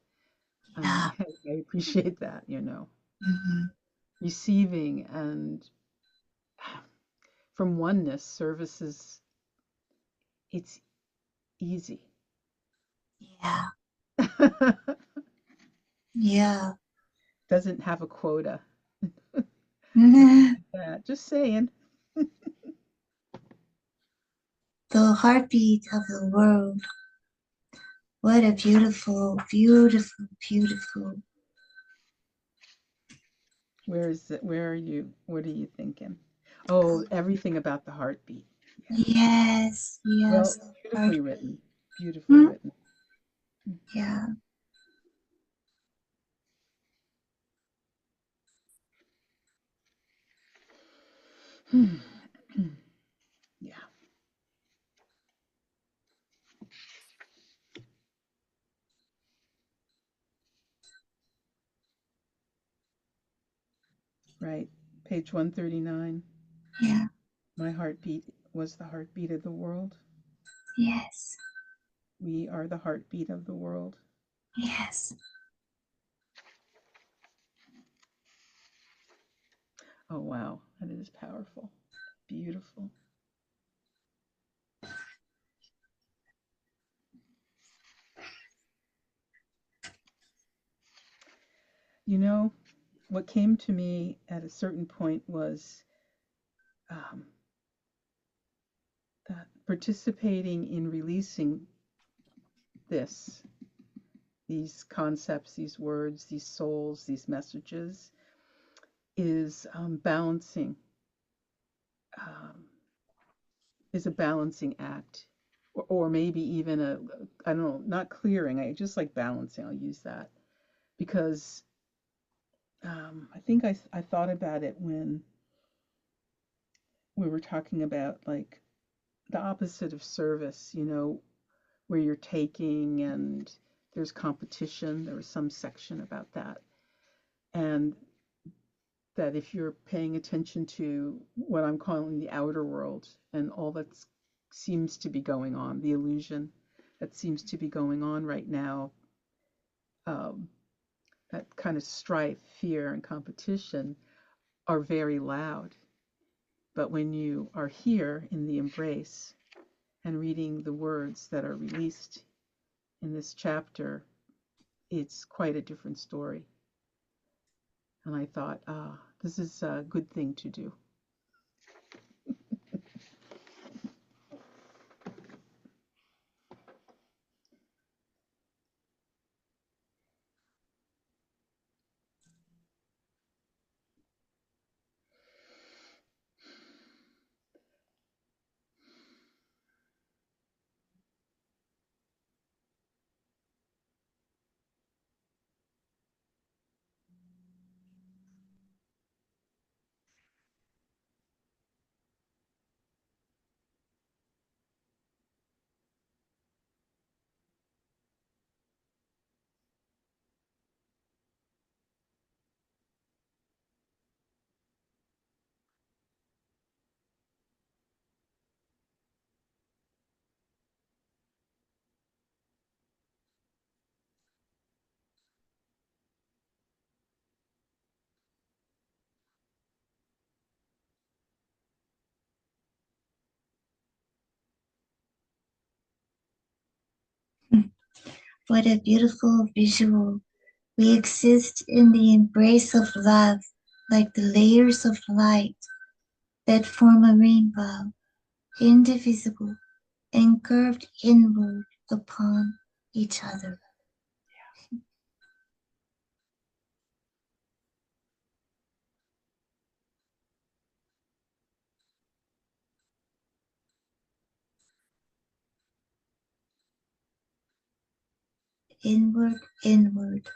And Yeah. I appreciate that, Mm-hmm. receiving and from oneness services, it's easy. Yeah. Yeah. Doesn't have a quota. Nothing The like that. Just saying. heartbeat of the world What a beautiful, beautiful, beautiful. Where is it? Where are you? What are you thinking? Oh, everything about the heartbeat. Yeah. Yes, Well, yes. beautifully written. Beautifully Hmm? written. Yeah, Yeah. Right. Page 139. yeah, My heartbeat was the heartbeat of the world. yes, We are the heartbeat of the world. yes. Oh, wow. That is powerful. Beautiful. You know, what came to me at a certain point was um, that participating in releasing this, these concepts, these words, these souls, these messages, is balancing, um, is a balancing act, or maybe even a, I don't know, not clearing. I just like balancing. I'll use that because I think I thought about it when we were talking about like the opposite of service, where you're taking and there's competition. There was some section about that. And that if you're paying attention to what I'm calling the outer world and all that seems to be going on, the illusion that seems to be going on right now, um, that kind of strife, fear, and competition are very loud. But when you are here in the embrace and reading the words that are released in this chapter, it's quite a different story. And I thought, this is a good thing to do. What a beautiful visual. We exist in the embrace of love, like the layers of light that form a rainbow, indivisible and curved inward upon each other. Inward, inward,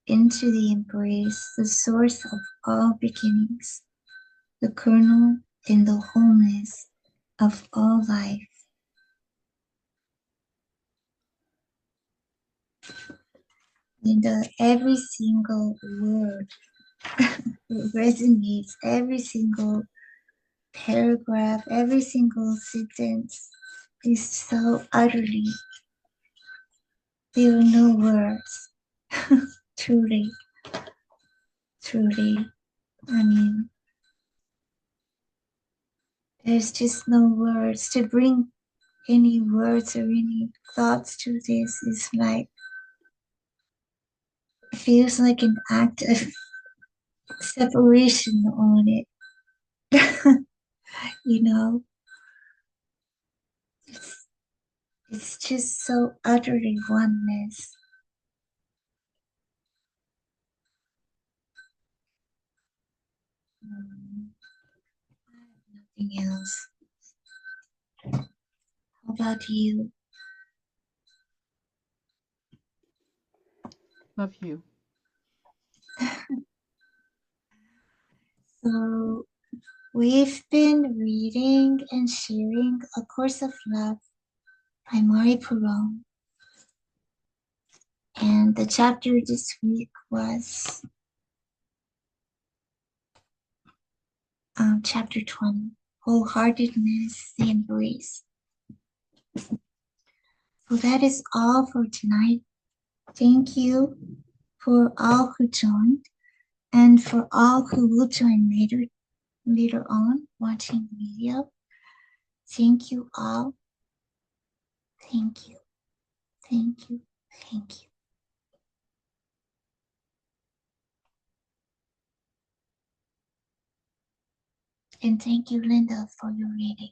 into the embrace, the source of all beginnings, the kernel in the wholeness of all life. And every single word resonates, every single paragraph, every single sentence is so utterly, there are no words. Truly, truly. I mean, there's just no words to bring any words or any thoughts to this. Is like, feels like an act of separation on it. you know, It's just so utterly oneness. Nothing else. How about you? Love you. So, we've been reading and sharing A Course of Love by Mari Perron. And the chapter this week was chapter 20, Wholeheartedness, the Embrace. So that is all for tonight. Thank you for all who joined and for all who will join later on watching the video. Thank you all. Thank you. Thank you. Thank you. And thank you, Linda, for your reading.